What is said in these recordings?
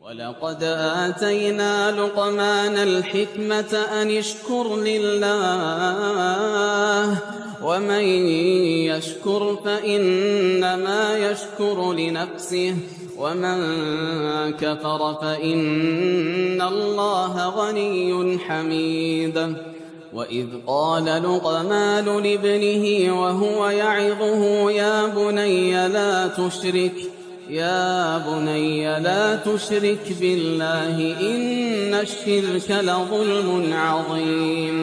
ولقد آتينا لقمان الحكمة أن اشكر لله ومن يشكر فإنما يشكر لنفسه ومن كفر فإن الله غني حميد وإذ قال لقمان لابنه وهو يعظه يا بني لا تشرك بالله إن الشرك لظلم عظيم.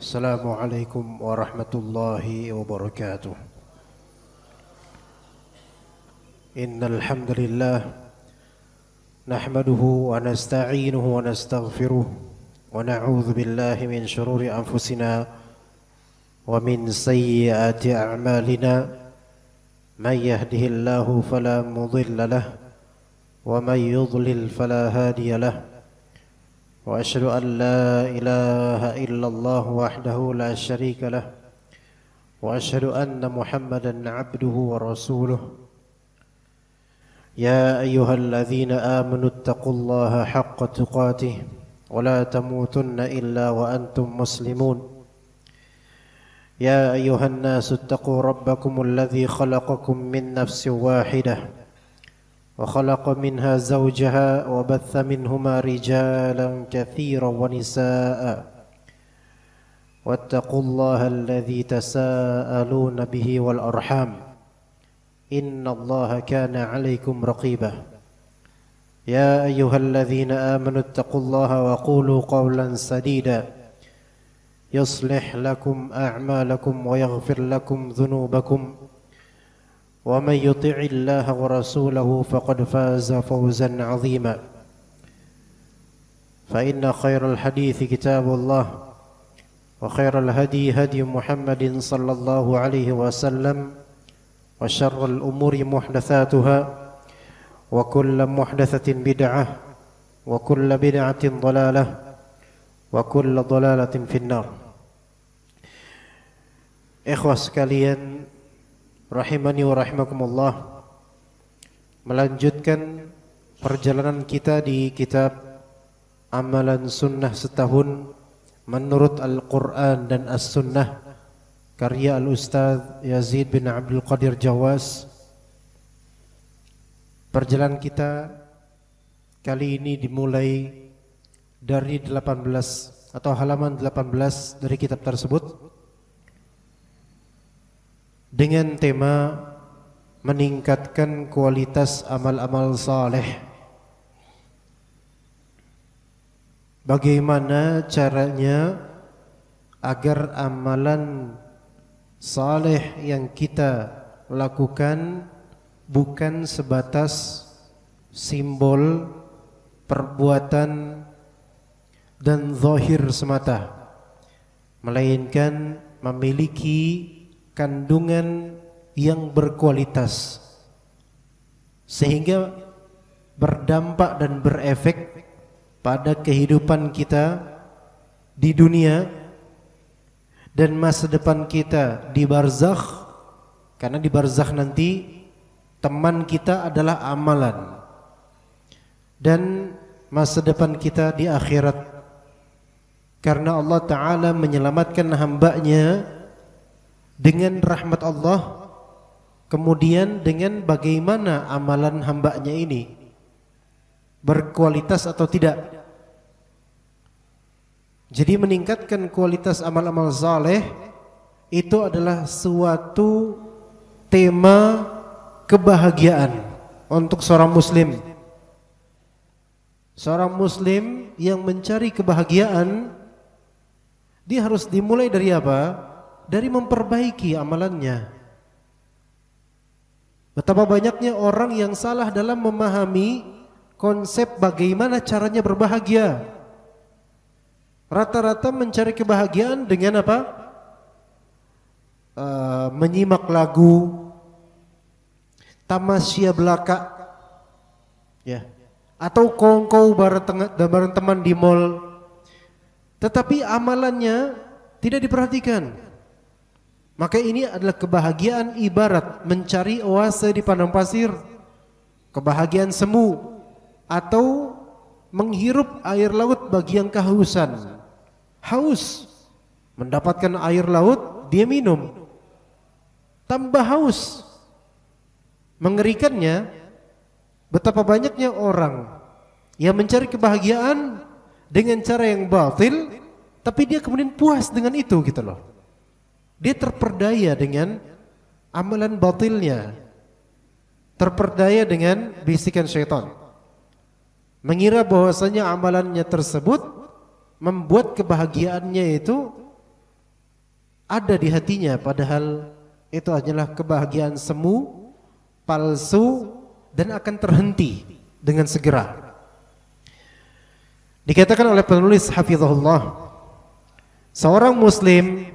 Assalamualaikum warahmatullahi wabarakatuh. Innal hamdalillah nahmaduhu wa nasta'inuhu wa nastaghfiruh wa na'udzu billahi min shururi anfusina wa min sayyiati a'malina may yahdihillahu fala mudilla lahu wa may yudlil fala hadiya lahu wa asyhadu an la ilaha illallah wahdahu la syarika lahu wa asyhadu anna Muhammadan 'abduhu wa rasuluh. يا أيها الذين آمنوا اتقوا الله حق تقاته ولا تموتن إلا وأنتم مسلمون. يا أيها الناس اتقوا ربكم الذي خلقكم من نفس واحدة وخلق منها زوجها وبث منهما رجالا كثيرا ونساء واتقوا الله الذي تساءلون به والأرحام إن الله كان عليكم رقيبا. يا أيها الذين آمنوا اتقوا الله وقولوا قولا سديدا يصلح لكم أعمالكم ويغفر لكم ذنوبكم ومن يطع الله ورسوله فقد فاز فوزا عظيما. فإن خير الحديث كتاب الله وخير الهدي هدي محمد صلى الله عليه وسلم وشر الأمور محدثاتها وكل محدثة بدعة وكل بدعة ضلالة وكل ضلالة في النار. Ikhwah sekalian rahimani wa rahimakumullah, melanjutkan perjalanan kita di kitab Amalan Sunnah Setahun Menurut Al-Quran dan As-Sunnah karya Al-Ustadz Yazid bin Abdul Qadir Jawas. Perjalanan kita kali ini dimulai dari 18 atau halaman 18 dari kitab tersebut dengan tema meningkatkan kualitas amal-amal saleh. Bagaimana caranya agar amalan saleh yang kita lakukan bukan sebatas simbol, perbuatan dan zahir semata, melainkan memiliki kandungan yang berkualitas sehingga berdampak dan berefek pada kehidupan kita di dunia dan masa depan kita di barzakh, karena di barzakh nanti teman kita adalah amalan, dan masa depan kita di akhirat, karena Allah Ta'ala menyelamatkan hambanya dengan rahmat Allah, kemudian dengan bagaimana amalan hambanya ini berkualitas atau tidak. Jadi meningkatkan kualitas amal-amal saleh itu adalah suatu tema kebahagiaan untuk seorang muslim. Seorang muslim yang mencari kebahagiaan, dia harus dimulai dari apa? Dari memperbaiki amalannya. Betapa banyaknya orang yang salah dalam memahami konsep bagaimana caranya berbahagia. Rata-rata mencari kebahagiaan dengan apa? Menyimak lagu, tamasya belaka, ya, atau kongkow bareng teman di mall, tetapi amalannya tidak diperhatikan. Maka ini adalah kebahagiaan ibarat mencari oase di padang pasir, kebahagiaan semu, atau menghirup air laut bagi yang kehausan. Haus, mendapatkan air laut, dia minum, tambah haus. Mengerikannya, betapa banyaknya orang yang mencari kebahagiaan dengan cara yang batil, tapi dia kemudian puas dengan itu gitu loh. Dia terperdaya dengan amalan batilnya, terperdaya dengan bisikan syaitan, mengira bahwasanya amalannya tersebut membuat kebahagiaannya itu ada di hatinya, padahal itu adalah kebahagiaan semu, palsu, dan akan terhenti dengan segera. Dikatakan oleh penulis hafizahullah, seorang muslim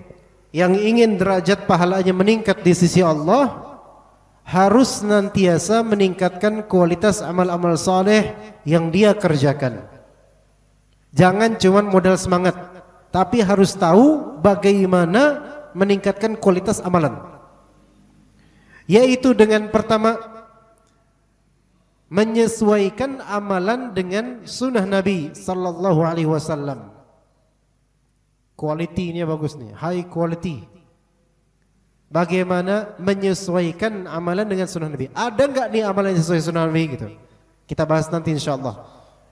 yang ingin derajat pahalanya meningkat di sisi Allah harus senantiasa meningkatkan kualitas amal-amal saleh yang dia kerjakan. Jangan cuma modal semangat, tapi harus tahu bagaimana meningkatkan kualitas amalan. Yaitu dengan pertama, menyesuaikan amalan dengan sunnah Nabi sallallahu alaihi wasallam. Quality-nya bagus nih, high quality. Bagaimana menyesuaikan amalan dengan sunnah Nabi? Ada enggak nih amalan yang sesuai sunnah Nabi gitu? Kita bahas nanti insyaallah.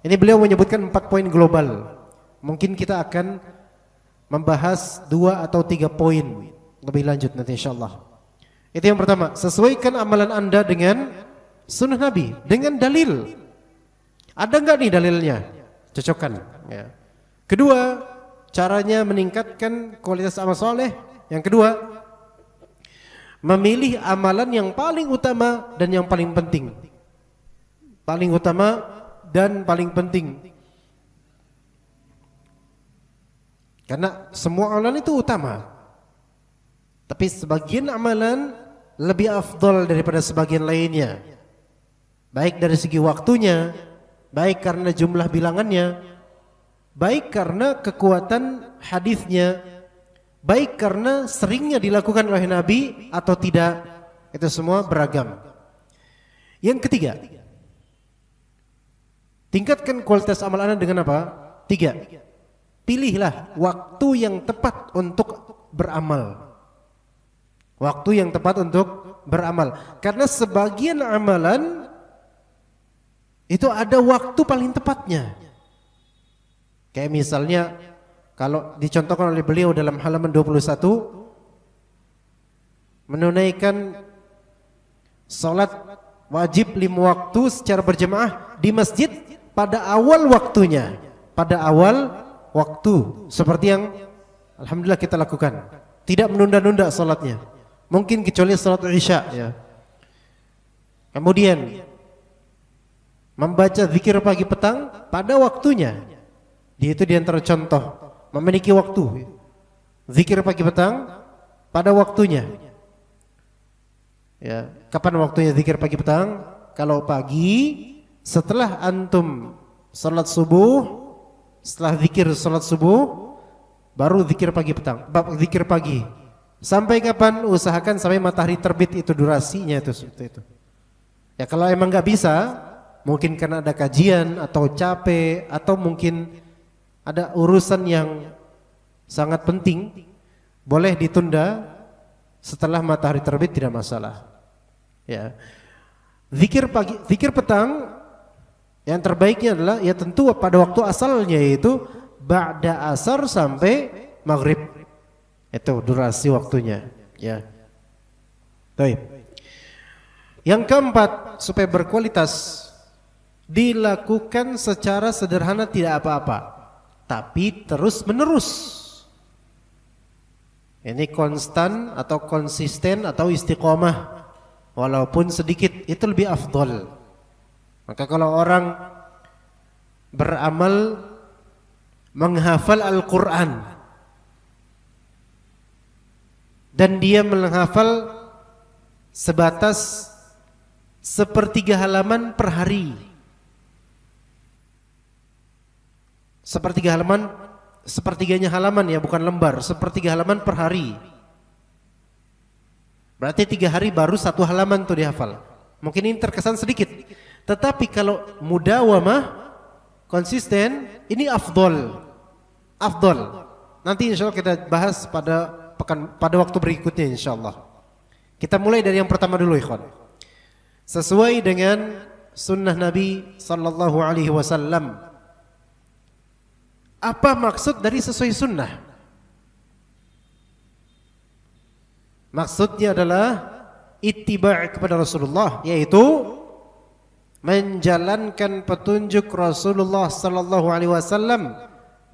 Ini beliau menyebutkan 4 poin global. Mungkin kita akan membahas 2 atau 3 poin lebih lanjut nanti insyaallah. Itu yang pertama, sesuaikan amalan Anda dengan sunnah Nabi, dengan dalil. Ada enggak nih dalilnya? Cocokkan ya. Kedua, caranya meningkatkan kualitas amal soleh. Yang kedua, memilih amalan yang paling utama dan yang paling penting. Paling utama dan paling penting. Karena semua amalan itu utama, tapi sebagian amalan lebih afdal daripada sebagian lainnya. Baik dari segi waktunya, baik karena jumlah bilangannya, baik karena kekuatan hadisnya, baik karena seringnya dilakukan oleh Nabi atau tidak, itu semua beragam. Yang ketiga, tingkatkan kualitas amal Anda dengan apa? 3. Pilihlah waktu yang tepat untuk beramal. Waktu yang tepat untuk beramal. Karena sebagian amalan itu ada waktu paling tepatnya. Kayak misalnya kalau dicontohkan oleh beliau dalam halaman 21, menunaikan salat wajib 5 waktu secara berjamaah di masjid pada awal waktunya, pada awal waktu, seperti yang alhamdulillah kita lakukan. Tidak menunda-nunda salatnya, mungkin kecuali salat Isya ya. Kemudian membaca zikir pagi petang pada waktunya. Itu di antara contoh memiliki waktu. Zikir pagi petang pada waktunya. Ya, kapan waktunya zikir pagi petang? Kalau pagi setelah antum salat subuh, setelah zikir salat subuh, baru zikir pagi petang. Zikir pagi. Sampai kapan? Usahakan sampai matahari terbit, itu durasinya itu seperti itu. Ya kalau emang nggak bisa, mungkin karena ada kajian atau capek atau mungkin ada urusan yang sangat penting, boleh ditunda setelah matahari terbit, tidak masalah. Ya. Zikir pagi, zikir petang yang terbaiknya adalah ya tentu pada waktu asalnya, yaitu ba'da asar sampai maghrib. Itu durasi waktunya, ya. Baik. Yang keempat, supaya berkualitas, dilakukan secara sederhana tidak apa-apa, tapi terus menerus. Ini konstan atau konsisten atau istiqomah, walaupun sedikit, itu lebih afdal. Maka kalau orang beramal menghafal Al-Quran dan dia menghafal sebatas 1/3 halaman per hari, 1/3 halaman sepertiganya halaman ya, bukan lembar, sepertiga halaman per hari. Berarti 3 hari baru 1 halaman tuh dihafal. Mungkin ini terkesan sedikit, tetapi kalau mudawamah, konsisten, ini afdol. Nanti insya Allah kita bahas pada waktu berikutnya insya Allah. Kita mulai dari yang pertama dulu ikhwan. Sesuai dengan sunnah Nabi sallallahu alaihi wasallam. Apa maksud dari sesuai sunnah? Maksudnya adalah ittiba' kepada Rasulullah, yaitu menjalankan petunjuk Rasulullah sallallahu alaihi wasallam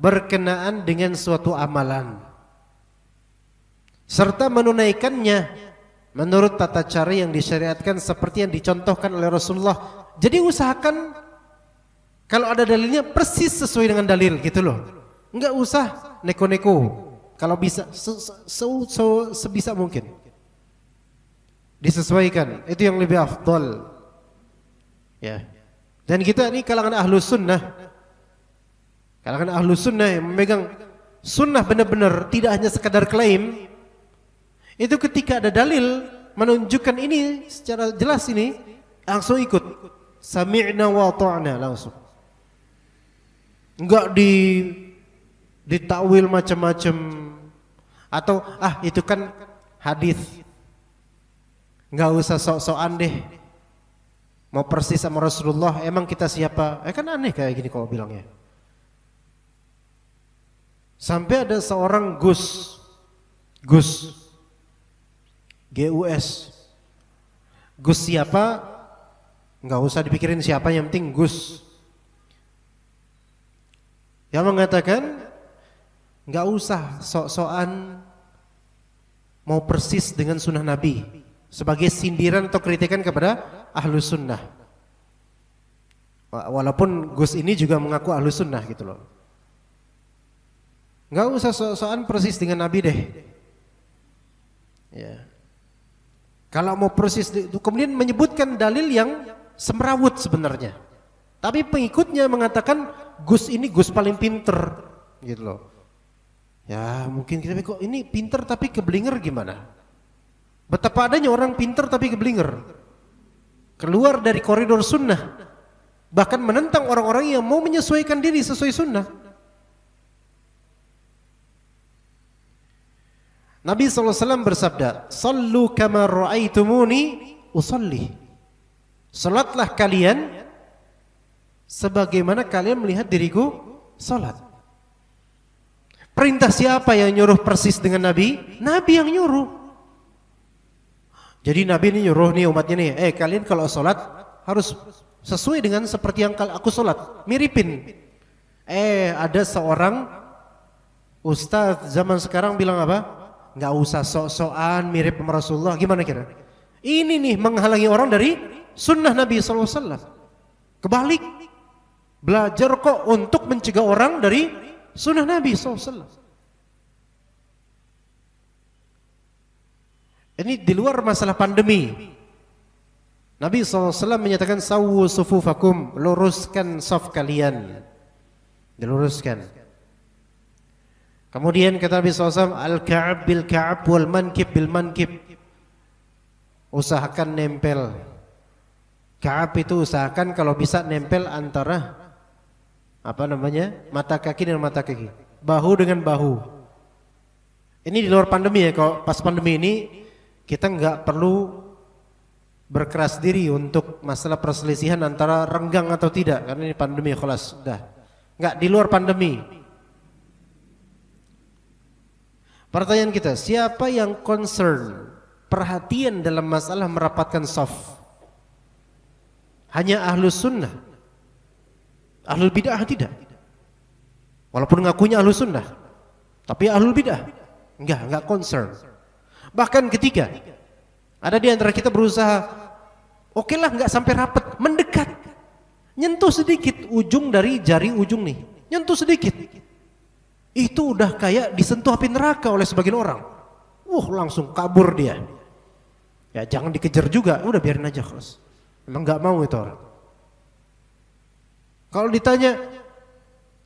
berkenaan dengan suatu amalan serta menunaikannya menurut tata cara yang disyariatkan seperti yang dicontohkan oleh Rasulullah. Jadi usahakan kalau ada dalilnya persis sesuai dengan dalil gitu loh. Enggak usah neko-neko. Kalau bisa sebisa mungkin disesuaikan, itu yang lebih afdal. Ya. Dan kita ini kalangan ahlus sunnah. Kalangan ahlus sunnah yang memegang sunnah benar-benar, tidak hanya sekadar klaim. Itu ketika ada dalil menunjukkan ini secara jelas, ini langsung ikut. Sami'na wa ta'na, langsung. Enggak ditakwil macam-macam, atau itu kan hadis, enggak usah sok-sokan deh mau persis sama Rasulullah, emang kita siapa? Kan aneh kayak gini kalau bilangnya. Sampai ada seorang Gus siapa? Enggak usah dipikirin siapa, yang penting Gus. Yang mengatakan enggak usah sok-sokan mau persis dengan sunnah Nabi, sebagai sindiran atau kritikan kepada ahlus sunnah. Walaupun Gus ini juga mengaku ahlus sunnah gitu loh. Enggak usah sok-sokan persis dengan Nabi deh. Ya. Kalau mau persis, kemudian menyebutkan dalil yang semrawut sebenarnya, tapi pengikutnya mengatakan Gus ini Gus paling pinter gitu loh. Ya mungkin kita kok ini pinter tapi keblinger gimana? Betapa adanya orang pinter tapi keblinger, keluar dari koridor sunnah, bahkan menentang orang-orang yang mau menyesuaikan diri sesuai sunnah. Nabi SAW bersabda, "Sallu kama ra'aitumuni usalli." Salatlah kalian sebagaimana kalian melihat diriku salat. Perintah siapa yang nyuruh persis dengan Nabi? Nabi yang nyuruh. Jadi Nabi ini nyuruh nih umatnya nih, kalian kalau salat harus sesuai dengan seperti yang aku salat, miripin. Ada seorang ustadz zaman sekarang bilang apa? Nggak usah sok-sokan mirip sama Rasulullah. Gimana kira? Ini nih menghalangi orang dari sunnah Nabi SAW. Kebalik, belajar kok untuk mencegah orang dari sunnah Nabi SAW. Ini di luar masalah pandemi. Nabi SAW menyatakan sawu sufufakum, luruskan saf kalian, diluruskan. Kemudian kata Nabi SAW, al-ka'ab bil ka'ab wal mankib bil mankib. Usahakan nempel. Ka'ab itu usahakan kalau bisa nempel antara mata kaki dan mata kaki, bahu dengan bahu. Ini di luar pandemi ya. Kalau pas pandemi ini kita nggak perlu berkeras diri untuk masalah perselisihan antara renggang atau tidak, karena ini pandemi kelas sudah. Nggak di luar pandemi. Pertanyaan kita, siapa yang concern, perhatian dalam masalah merapatkan saf? Hanya ahlus sunnah? Ahlul bid'ah tidak? Walaupun ngakunya ahlus sunnah, tapi ahlul bid'ah enggak concern. Bahkan ketika ada di antara kita berusaha, oke lah enggak sampai rapat, mendekat, nyentuh sedikit ujung dari jari ujung nih, nyentuh sedikit. Itu udah kayak disentuh api neraka oleh sebagian orang. Langsung kabur dia. Ya jangan dikejar juga, udah biarin aja kelas. Emang nggak mau itu orang. Kalau ditanya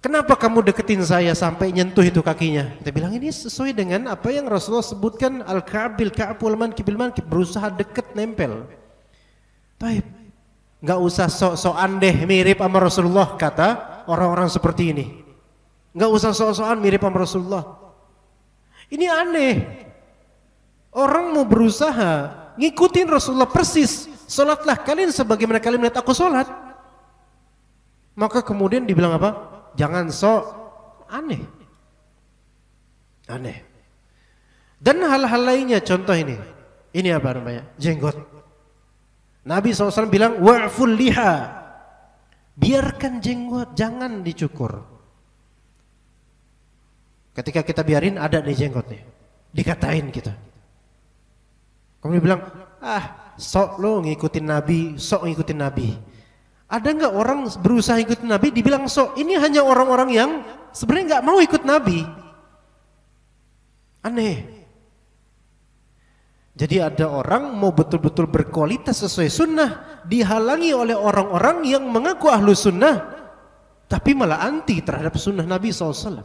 Kenapa kamu deketin saya sampai nyentuh itu kakinya? Kita bilang ini sesuai dengan apa yang Rasulullah sebutkan, al-ka'bil ka'ab wal mankib bil mankib, berusaha deket nempel. Taib. Enggak usah sok-sokan deh mirip sama Rasulullah, kata orang-orang seperti ini. Enggak usah sok-sokan mirip sama Rasulullah. Ini aneh. Orang mau berusaha ngikutin Rasulullah persis. Salatlah kalian sebagaimana kalian melihat aku salat. Maka kemudian dibilang apa? Jangan sok. Aneh. Aneh. Dan hal-hal lainnya, contoh ini. Ini apa namanya? Jenggot. Nabi SAW bilang wa'ful liha. Biarkan jenggot, jangan dicukur. Ketika kita biarin ada nih jenggot nih, dikatain kita. Kemudian bilang, sok lo ngikutin Nabi, sok ngikutin Nabi. Ada nggak orang berusaha ngikutin Nabi dibilang sok? Ini hanya orang-orang yang sebenarnya nggak mau ikut Nabi. Aneh. Jadi ada orang mau betul-betul berkualitas sesuai sunnah, dihalangi oleh orang-orang yang mengaku ahlu sunnah, tapi malah anti terhadap sunnah Nabi SAW.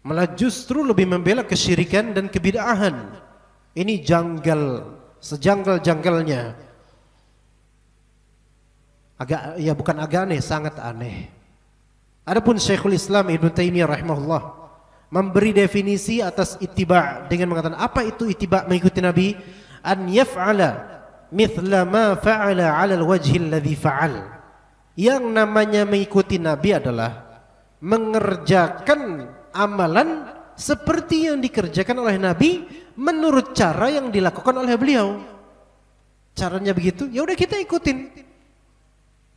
Malah justru lebih membela kesyirikan dan kebid'ahan. Ini janggal, sejanggal-janggalnya. Bukan agak aneh, sangat aneh. Adapun Syekhul Islam Ibnu Taimiyah rahimahullah memberi definisi atas ittiba' dengan mengatakan apa itu ittiba' mengikuti Nabi? An yaf'ala mithla ma fa'ala 'ala al-wajhi alladhi fa'al. Yang namanya mengikuti Nabi adalah mengerjakan amalan seperti yang dikerjakan oleh Nabi menurut cara yang dilakukan oleh beliau. Caranya begitu, ya udah kita ikutin.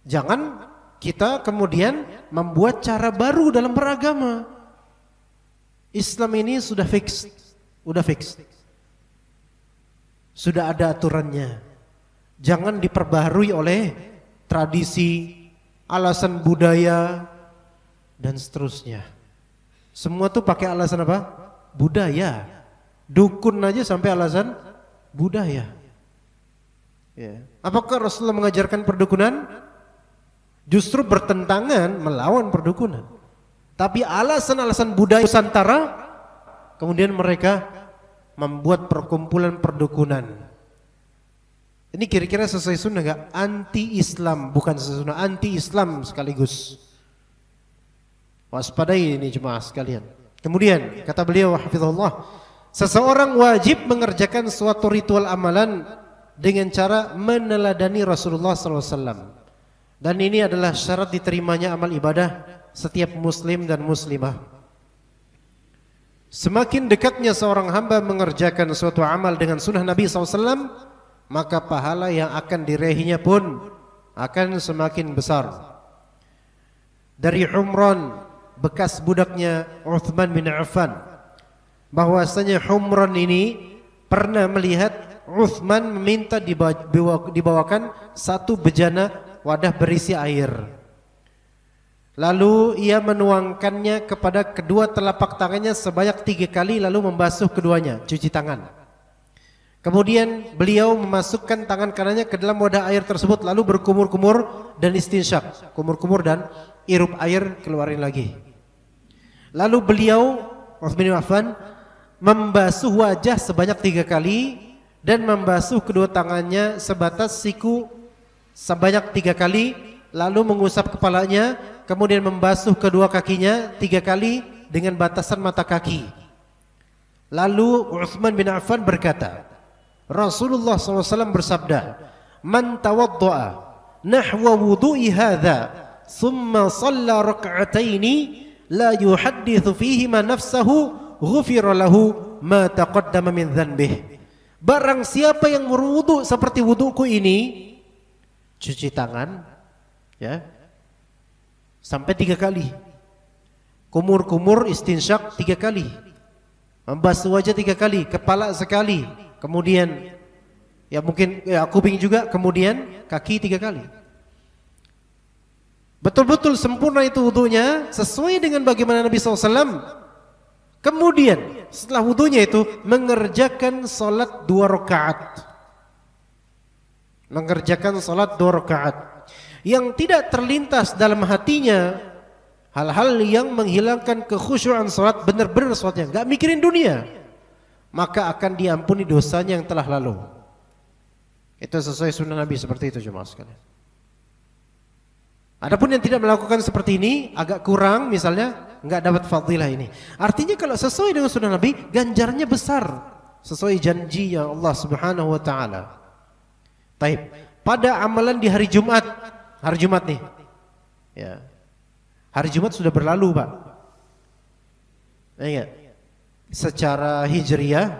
Jangan kita kemudian membuat cara baru dalam beragama. Islam ini sudah fix. Sudah ada aturannya. Jangan diperbaharui oleh tradisi, alasan budaya dan seterusnya. Semua tuh pakai alasan apa? Budaya. Dukun aja sampai alasan budaya. Ya. Apakah Rasulullah mengajarkan perdukunan? Justru bertentangan melawan perdukunan. Tapi alasan-alasan budaya Nusantara, kemudian mereka membuat perkumpulan perdukunan. Ini kira-kira sesuai sunnah gak? Anti-Islam, bukan sesuai sunnah, anti-Islam sekaligus. Waspadai ini jemaah sekalian. Kemudian kata beliau hafizahullah, seseorang wajib mengerjakan suatu ritual amalan dengan cara meneladani Rasulullah SAW. Dan ini adalah syarat diterimanya amal ibadah setiap muslim dan muslimah. Semakin dekatnya seorang hamba mengerjakan suatu amal dengan sunnah Nabi SAW, maka pahala yang akan diraihnya pun akan semakin besar. Dari Humran, bekas budaknya Uthman bin Affan, bahwasanya Humran ini pernah melihat Uthman meminta dibawakan satu bejana wadah berisi air. Lalu ia menuangkannya kepada kedua telapak tangannya sebanyak 3 kali, lalu membasuh keduanya, cuci tangan. Kemudian beliau memasukkan tangan kanannya ke dalam wadah air tersebut, lalu berkumur-kumur dan istinsyak, kumur-kumur dan irup air, keluarin lagi. Lalu beliau Uthman bin Affan membasuh wajah sebanyak 3 kali dan membasuh kedua tangannya sebatas siku sebanyak 3 kali, lalu mengusap kepalanya, kemudian membasuh kedua kakinya 3 kali dengan batasan mata kaki. Lalu Uthman bin Affan berkata, Rasulullah SAW bersabda, "Man tawadda'a nahwa wudu'i hadha, thumma shalla rak'ataini, la yuhaddithu fihima nafsahu, ghufira lahu ma taqaddama min dhanbih." Barang siapa yang berwudu seperti wuduku ini, cuci tangan, ya, sampai 3 kali, kumur-kumur istinsyak 3 kali, membasuh wajah 3 kali, kepala sekali, kemudian ya mungkin ya kuping juga, kemudian kaki 3 kali. Betul-betul sempurna itu wudunya, sesuai dengan bagaimana Nabi SAW. Kemudian setelah wudunya itu mengerjakan salat 2 rakaat. Mengerjakan salat 2 rakaat. Yang tidak terlintas dalam hatinya hal-hal yang menghilangkan kekhusyuan salat, benar-benar salatnya enggak mikirin dunia, maka akan diampuni dosanya yang telah lalu. Itu sesuai sunnah Nabi seperti itu jemaah sekalian. Adapun yang tidak melakukan seperti ini agak kurang, misalnya enggak dapat fadilah ini. Artinya kalau sesuai dengan sunnah Nabi, ganjarnya besar sesuai janji yang Allah Subhanahu wa taala. Baik, pada amalan di hari Jumat nih. Ya. Hari Jumat sudah berlalu, Pak. Ingat, secara hijriah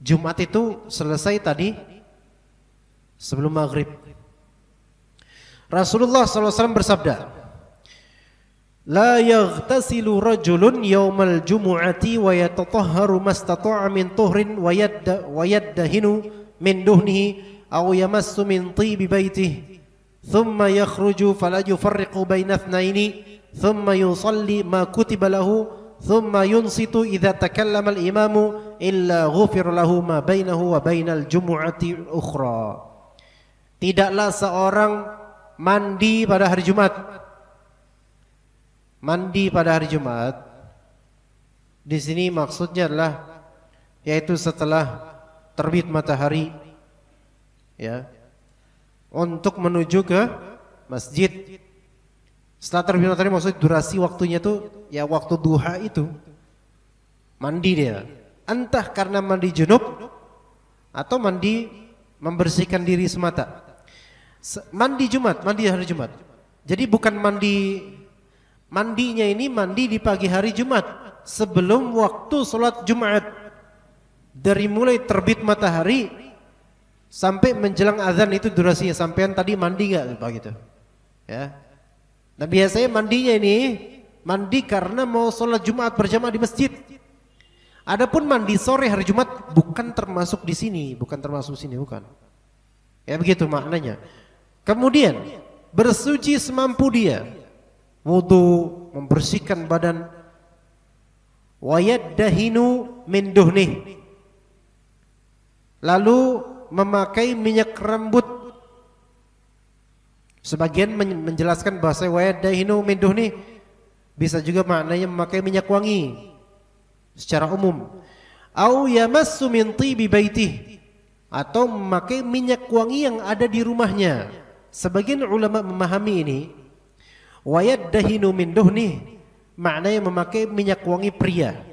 Jumat itu selesai tadi sebelum maghrib. Rasulullah SAW bersabda, "La yaghtasilu rajulun yawmal jumu'ati wa yatatahharu mastata'a min tuhrin wa yaddahinu min duhnihi aw yamassu min tibi baitihi thumma yakhruju fala yufarriqu baina ithnaini thumma yusalli ma kutiba lahu thumma yunsitu idza takallama al-imamu illa ghufira lahu ma bainahu wa bainal jumu'ati ukhra." Tidaklah seorang mandi pada hari Jumat. Mandi pada hari Jumat di sini maksudnya adalah yaitu setelah terbit matahari, ya, untuk menuju ke masjid. Setelah terbit matahari maksudnya durasi waktunya tuh ya waktu duha itu. Mandi dia. Entah karena mandi junub atau mandi membersihkan diri semata. Mandi Jumat, mandi hari Jumat. Jadi bukan mandinya ini mandi di pagi hari Jumat sebelum waktu sholat Jumat. Dari mulai terbit matahari sampai menjelang azan itu durasinya. Sampean tadi mandi nggak begitu? Ya. Nah biasanya mandinya ini mandi karena mau sholat Jumat berjamaah di masjid. Adapun mandi sore hari Jumat bukan termasuk di sini, bukan. Ya begitu maknanya. Kemudian bersuci semampu dia, wudu, membersihkan badan, wayaddahinu min duhnih, lalu memakai minyak rambut. Sebagian menjelaskan bahasa wayaddahinu min duhnih bisa juga maknanya memakai minyak wangi secara umum. Au yamassu min tibi baitih, atau memakai minyak wangi yang ada di rumahnya. Sebagian ulama memahami ini wayaddahinu min duhnih maknanya memakai minyak wangi pria.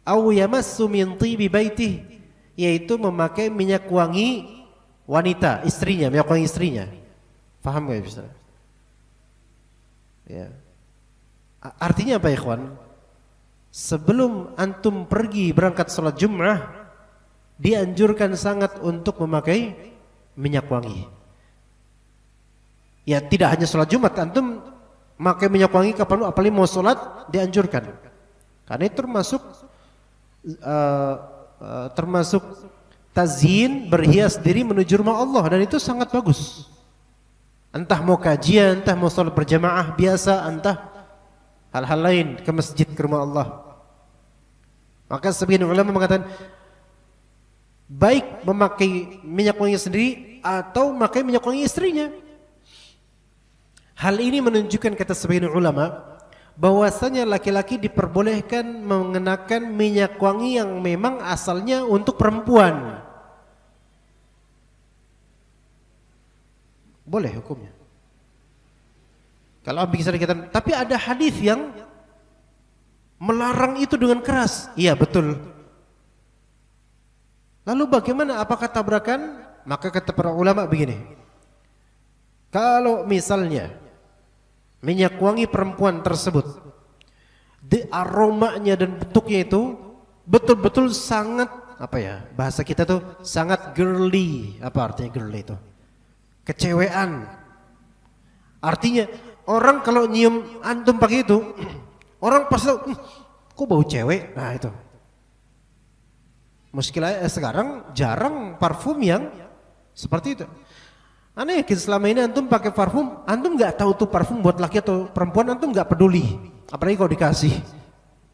Au yamassu min tibi baitih, yaitu memakai minyak wangi wanita, istrinya, minyak wangi istrinya. Paham enggak bisa? Ya. Artinya apa ikhwan? Sebelum antum pergi berangkat salat Jumat, dianjurkan sangat untuk memakai minyak wangi. Ya tidak hanya sholat Jumat, antum pakai minyak wangi kapan apalagi mau sholat dianjurkan. Karena itu termasuk tazyin, berhias diri menuju rumah Allah, dan itu sangat bagus. Entah mau kajian, entah mau sholat berjamaah biasa, entah hal-hal lain, ke masjid, ke rumah Allah. Maka sebagian ulama mengatakan baik memakai minyak wangi sendiri atau memakai minyak wangi istrinya. Hal ini menunjukkan kata sebagian ulama bahwasanya laki-laki diperbolehkan mengenakan minyak wangi yang memang asalnya untuk perempuan. Boleh hukumnya. Kalau bisa dikatakan, tapi ada hadis yang melarang itu dengan keras. Iya betul. Lalu bagaimana? Apakah tabrakan? Maka kata para ulama begini. Kalau misalnya minyak wangi perempuan tersebut, aromanya dan bentuknya itu betul-betul sangat, apa ya, bahasa kita tuh sangat girly. Apa artinya girly itu? Kecewean. Artinya orang kalau nyium antum pakai itu, orang pasti kok bau cewek. Nah itu. Muskilnya sekarang jarang parfum yang seperti itu. Aneh, selama ini antum pakai parfum, antum nggak tahu tuh parfum buat laki atau perempuan, antum nggak peduli. Apalagi kalau dikasih,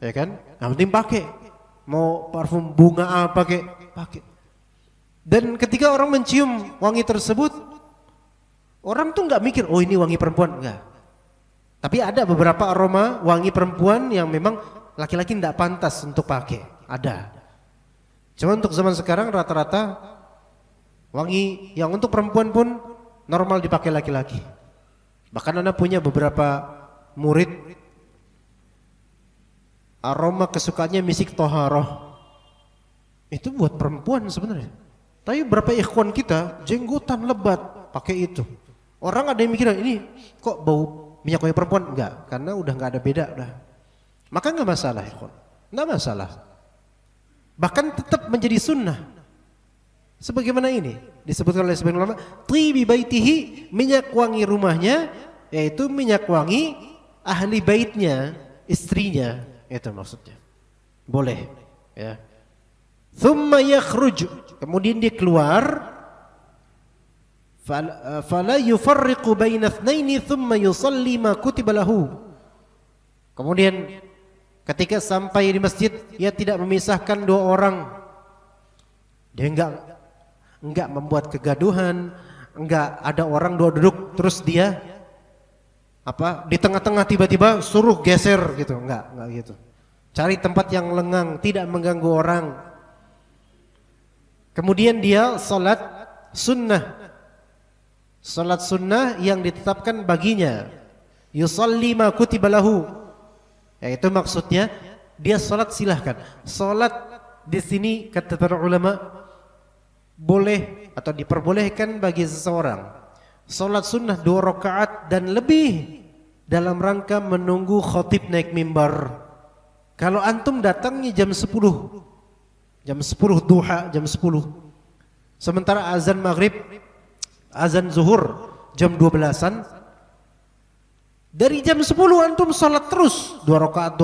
ya kan? Yang penting pakai. Mau parfum bunga apa pakai. Dan ketika orang mencium wangi tersebut, orang tuh nggak mikir, oh ini wangi perempuan, enggak. Tapi ada beberapa aroma wangi perempuan yang memang laki-laki tidak pantas untuk pakai. Ada. Cuma untuk zaman sekarang rata-rata wangi yang untuk perempuan pun normal dipakai laki-laki. Bahkan Anda punya beberapa murid aroma kesukaannya misik toharoh. Itu buat perempuan sebenarnya. Tapi berapa ikhwan kita jenggotan lebat pakai itu. Orang ada yang mikir ini kok bau minyak wangi perempuan? Enggak, karena udah enggak ada beda udah. Maka enggak masalah ikhwan. Enggak masalah. Bahkan tetap menjadi sunnah. Sebagaimana ini disebutkan oleh sebagian ulama, tibi baitihi, minyak wangi rumahnya, yaitu minyak wangi ahli baitnya, istrinya, itu maksudnya. Boleh, ya. Thumma yakhruj, kemudian dia keluar, fala yufarriqu baina itsnaini thumma yusalli ma kutiba lahu. Kemudian ketika sampai di masjid, ia tidak memisahkan dua orang. Dia enggak membuat kegaduhan, enggak ada orang dua duduk terus dia di tengah-tengah tiba-tiba suruh geser gitu, enggak gitu. Cari tempat yang lengang, tidak mengganggu orang. Kemudian dia salat sunnah. Salat sunnah yang ditetapkan baginya. Yusalli ma kutiba lahu. Yaitu maksudnya dia salat silahkan. Salat di sini kata para ulama boleh atau diperbolehkan bagi seseorang salat sunnah 2 rakaat dan lebih dalam rangka menunggu khatib naik mimbar. Kalau antum datangnya jam 10 duha, jam 10. Sementara azan maghrib, azan zuhur jam 12-an. Dari jam 10 antum salat terus 2 rakaat.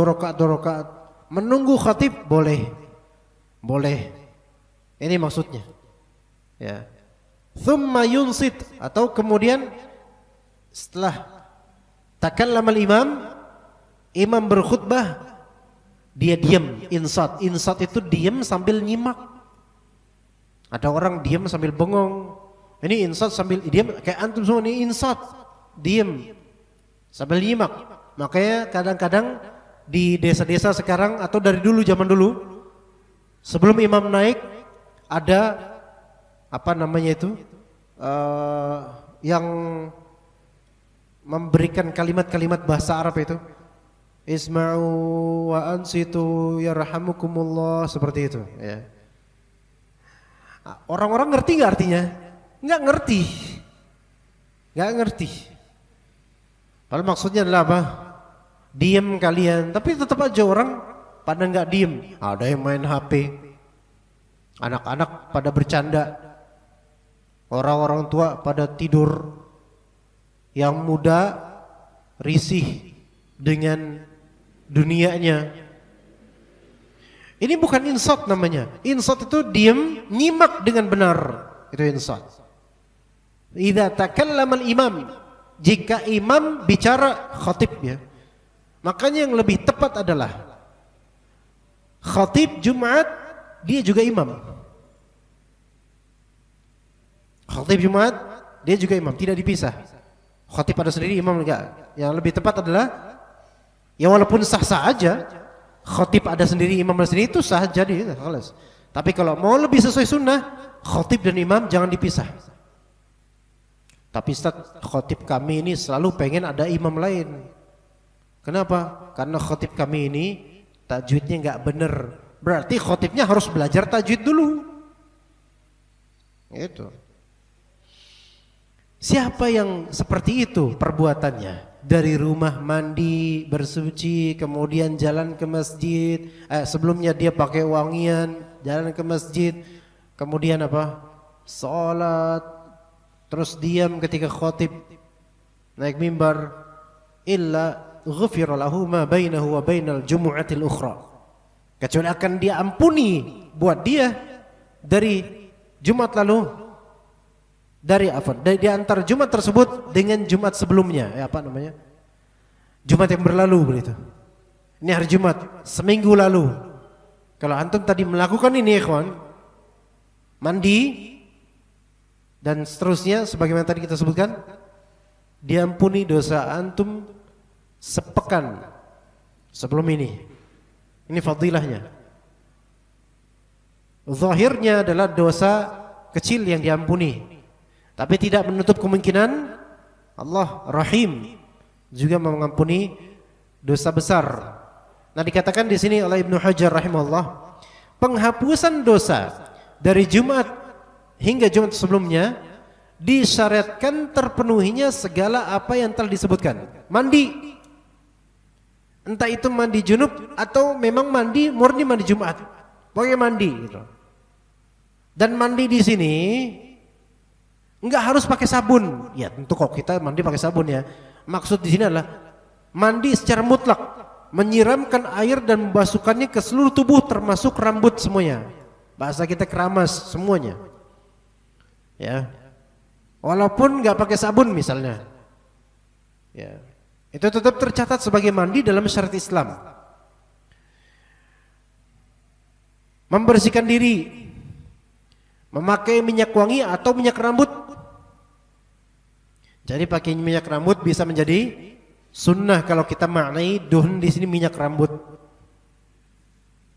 Menunggu khatib boleh. Ini maksudnya. Ya. Thumma yunsit, atau kemudian setelah takallamal imam berkhutbah, dia diam, insat. Insat itu diam sambil nyimak. Ada orang diam sambil bengong. Ini insat sambil diam, kayak antum semua ini insat, diam sambil nyimak. Makanya kadang-kadang di desa-desa sekarang atau dari dulu, zaman dulu, sebelum imam naik ada yang memberikan kalimat-kalimat bahasa Arab itu. Isma'u wa ansitu yarhamukumullah, seperti itu, ya. Orang-orang ngerti nggak artinya? Nggak ngerti. Padahal maksudnya adalah apa? Diam kalian, tapi tetap aja orang pada nggak diem. Ada yang main HP, anak-anak pada bercanda, orang-orang tua pada tidur, yang muda risih dengan dunianya. Ini bukan insat namanya. Insat itu diam, nyimak dengan benar. Itu insat. Idza takallama al-imam, jika imam bicara khatib, ya. Makanya yang lebih tepat adalah khatib Jumat dia juga imam. Khatib Jumat dia juga imam, tidak dipisah. Khatib ada sendiri, imam enggak. Yang lebih tepat adalah ya walaupun sah-sah aja, khatib ada sendiri, imam ada sendiri, itu sah jadi, kelas. Tapi kalau mau lebih sesuai sunnah, khatib dan imam jangan dipisah. Tapi Ustaz, khatib kami ini selalu pengen ada imam lain. Kenapa? Karena khatib kami ini tajwidnya enggak benar. Berarti khatibnya harus belajar tajwid dulu. Itu. Siapa yang seperti itu perbuatannya? Dari rumah mandi, bersuci, kemudian jalan ke masjid, sebelumnya dia pakai wangian, jalan ke masjid, kemudian salat, terus diam ketika khatib naik mimbar, illa ghufira lahu ma bainahu wa bainal jumu'atil ukhra. Kecuali akan dia ampuni buat dia dari Jumat lalu, dari antar Jumat tersebut dengan Jumat sebelumnya, Jumat yang berlalu begitu. Ini hari Jumat seminggu lalu. Kalau antum tadi melakukan ini, ikhwan, mandi dan seterusnya sebagaimana tadi kita sebutkan, diampuni dosa antum sepekan sebelum ini. Ini fadilahnya. Zahirnya adalah dosa kecil yang diampuni, tapi tidak menutup kemungkinan Allah Rahim juga mengampuni dosa besar. Nah, dikatakan di sini oleh Ibnu Hajar rahimahullah, penghapusan dosa dari Jumat hingga Jumat sebelumnya disyariatkan terpenuhinya segala apa yang telah disebutkan. Mandi, entah itu mandi junub atau memang mandi murni mandi Jumat, pokoknya mandi gitu. Dan mandi di sini enggak harus pakai sabun. Ya tentu kok kita mandi pakai sabun ya. Maksud di sini adalah mandi secara mutlak, menyiramkan air dan membasuhkannya ke seluruh tubuh termasuk rambut semuanya. Bahasa kita keramas semuanya. Ya. Walaupun enggak pakai sabun misalnya. Ya. Itu tetap tercatat sebagai mandi dalam syariat Islam. Membersihkan diri, memakai minyak wangi atau minyak rambut. Jadi pakai minyak rambut bisa menjadi sunnah kalau kita maknai duhun di sini minyak rambut.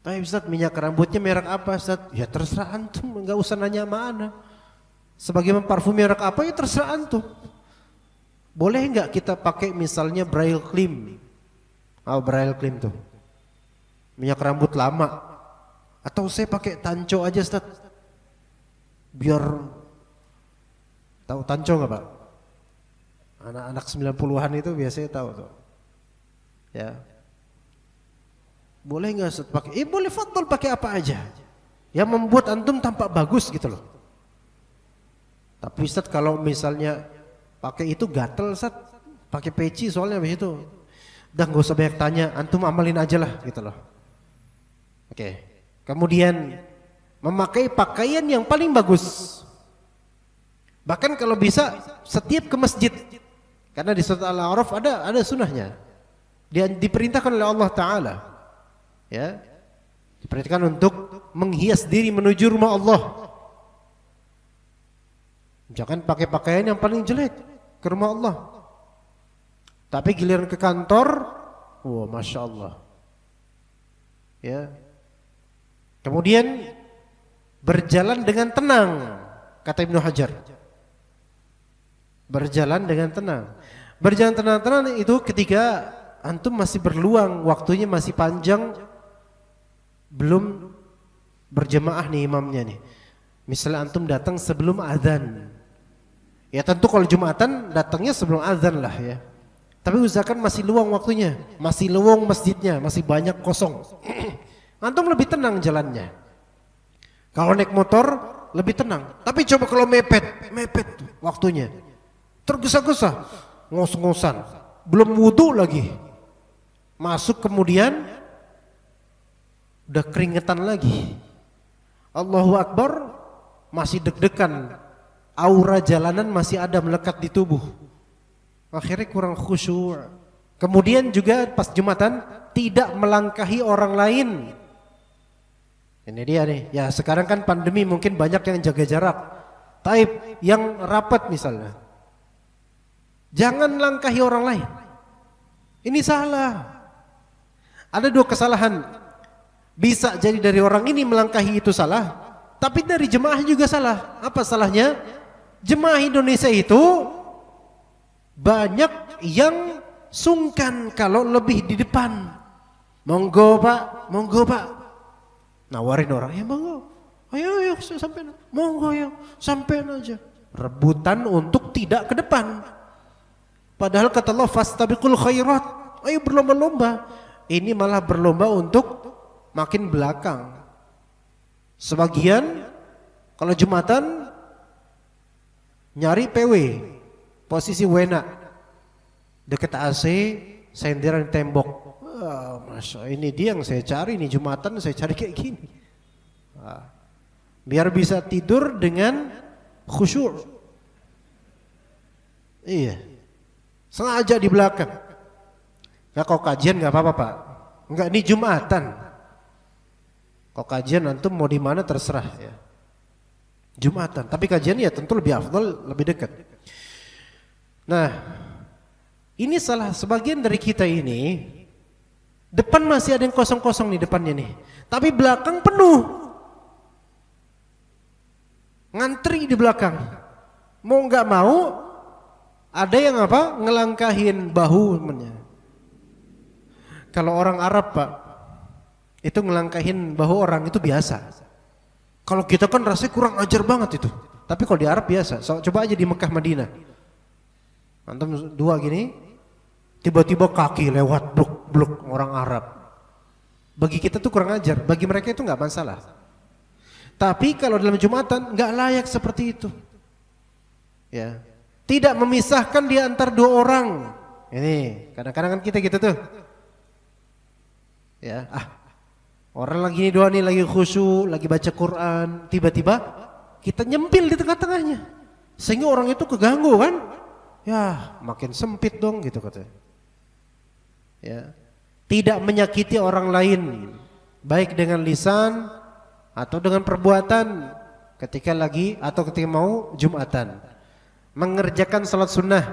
Tapi Ustaz, minyak rambutnya merek apa Ustaz? Ya terserah antum, enggak usah nanya mana. Sebagai parfum merek apa ya terserah antum. Boleh enggak kita pakai misalnya Braille Cream? Braille Cream tuh. Minyak rambut lama. Atau saya pakai Tanco aja Ustaz. Biar tahu Tanco enggak, Pak? Anak-anak 90-an itu biasanya tahu tuh. Ya. Boleh enggak Ustaz pakai? Boleh, fadhol pakai apa aja. Yang membuat antum tampak bagus gitu loh. Tapi Ustaz kalau misalnya pakai itu gatel Ustaz, pakai peci soalnya habis itu. Udah enggak usah banyak tanya, antum amalin aja lah gitu loh. Oke. Kemudian memakai pakaian yang paling bagus. Bahkan kalau bisa setiap ke masjid. Karena di surat Al-A'raf ada sunnahnya. Dia diperintahkan oleh Allah Ta'ala. Ya. Diperintahkan untuk menghias diri menuju rumah Allah. Jangan pakai pakaian yang paling jelek ke rumah Allah. Tapi giliran ke kantor, wah Masya Allah. Ya. Kemudian berjalan dengan tenang, kata Ibnu Hajar. Berjalan dengan tenang. Berjalan tenang-tenang itu ketika antum masih berluang, waktunya masih panjang, belum berjemaah nih imamnya nih. Misalnya antum datang sebelum azan. Ya tentu kalau Jumatan datangnya sebelum azan lah ya. Tapi usahakan masih luang waktunya, masih luang masjidnya, masih banyak kosong. Antum lebih tenang jalannya. Kalau naik motor lebih tenang. Tapi coba kalau mepet waktunya. Tergesa-gesa, ngos-ngosan, belum wudu lagi. Masuk kemudian udah keringetan lagi. Allahu Akbar, masih deg-degan. Aura jalanan masih ada melekat di tubuh. Akhirnya kurang khusyuk. Kemudian juga pas Jumatan tidak melangkahi orang lain. Ini dia nih. Ya sekarang kan pandemi mungkin banyak yang jaga jarak. Taib yang rapat misalnya. Jangan langkahi orang lain. Ini salah. Ada dua kesalahan. Bisa jadi dari orang ini melangkahi itu salah, tapi dari jemaah juga salah. Apa salahnya? Jemaah Indonesia itu banyak yang sungkan kalau lebih di depan. Monggo Pak, monggo Pak. Nawarin orang, ya monggo. Ayo sampean. Monggo ya, sampean aja. Rebutan untuk tidak ke depan. Padahal kata Allah fastabiqul khairat. Ayo berlomba-lomba. Ini malah berlomba untuk makin belakang. Sebagian kalau Jumatan nyari PW, posisi wena, deket AC, senderan tembok. Masya, ini dia yang saya cari nih, Jumatan saya cari kayak gini. Biar bisa tidur dengan khusyuk. Iya, sengaja di belakang. Nah, kalau kajian nggak apa-apa Pak. Enggak, ini Jumatan. Kalau kajian antum mau di mana terserah ya. Jumatan, tapi kajian ya tentu lebih afdal, lebih dekat. Nah, Ini salah sebagian dari kita ini, depan masih ada yang kosong-kosong nih depannya nih, tapi belakang penuh. Ngantri di belakang. Mau nggak mau ada yang apa? Ngelangkahin bahu temennya. Kalau orang Arab, Pak, itu ngelangkahin bahu orang itu biasa. Kalau kita kan rasanya kurang ajar banget itu. Tapi kalau di Arab biasa. So, coba aja di Mekah Madinah. Antum dua gini, tiba-tiba kaki lewat bluk-bluk orang Arab. Bagi kita tuh kurang ajar, bagi mereka itu nggak masalah. Tapi kalau dalam Jumatan nggak layak seperti itu. Ya, tidak memisahkan di antar dua orang. Ini kadang-kadang kan kita gitu tuh. Ya, orang lagi ini doa nih, lagi khusyuk, lagi baca Quran, tiba-tiba kita nyempil di tengah-tengahnya, sehingga orang itu keganggu kan? Ya, makin sempit dong gitu katanya. Ya, tidak menyakiti orang lain, baik dengan lisan atau dengan perbuatan, ketika lagi atau ketika mau Jumatan, mengerjakan salat sunnah,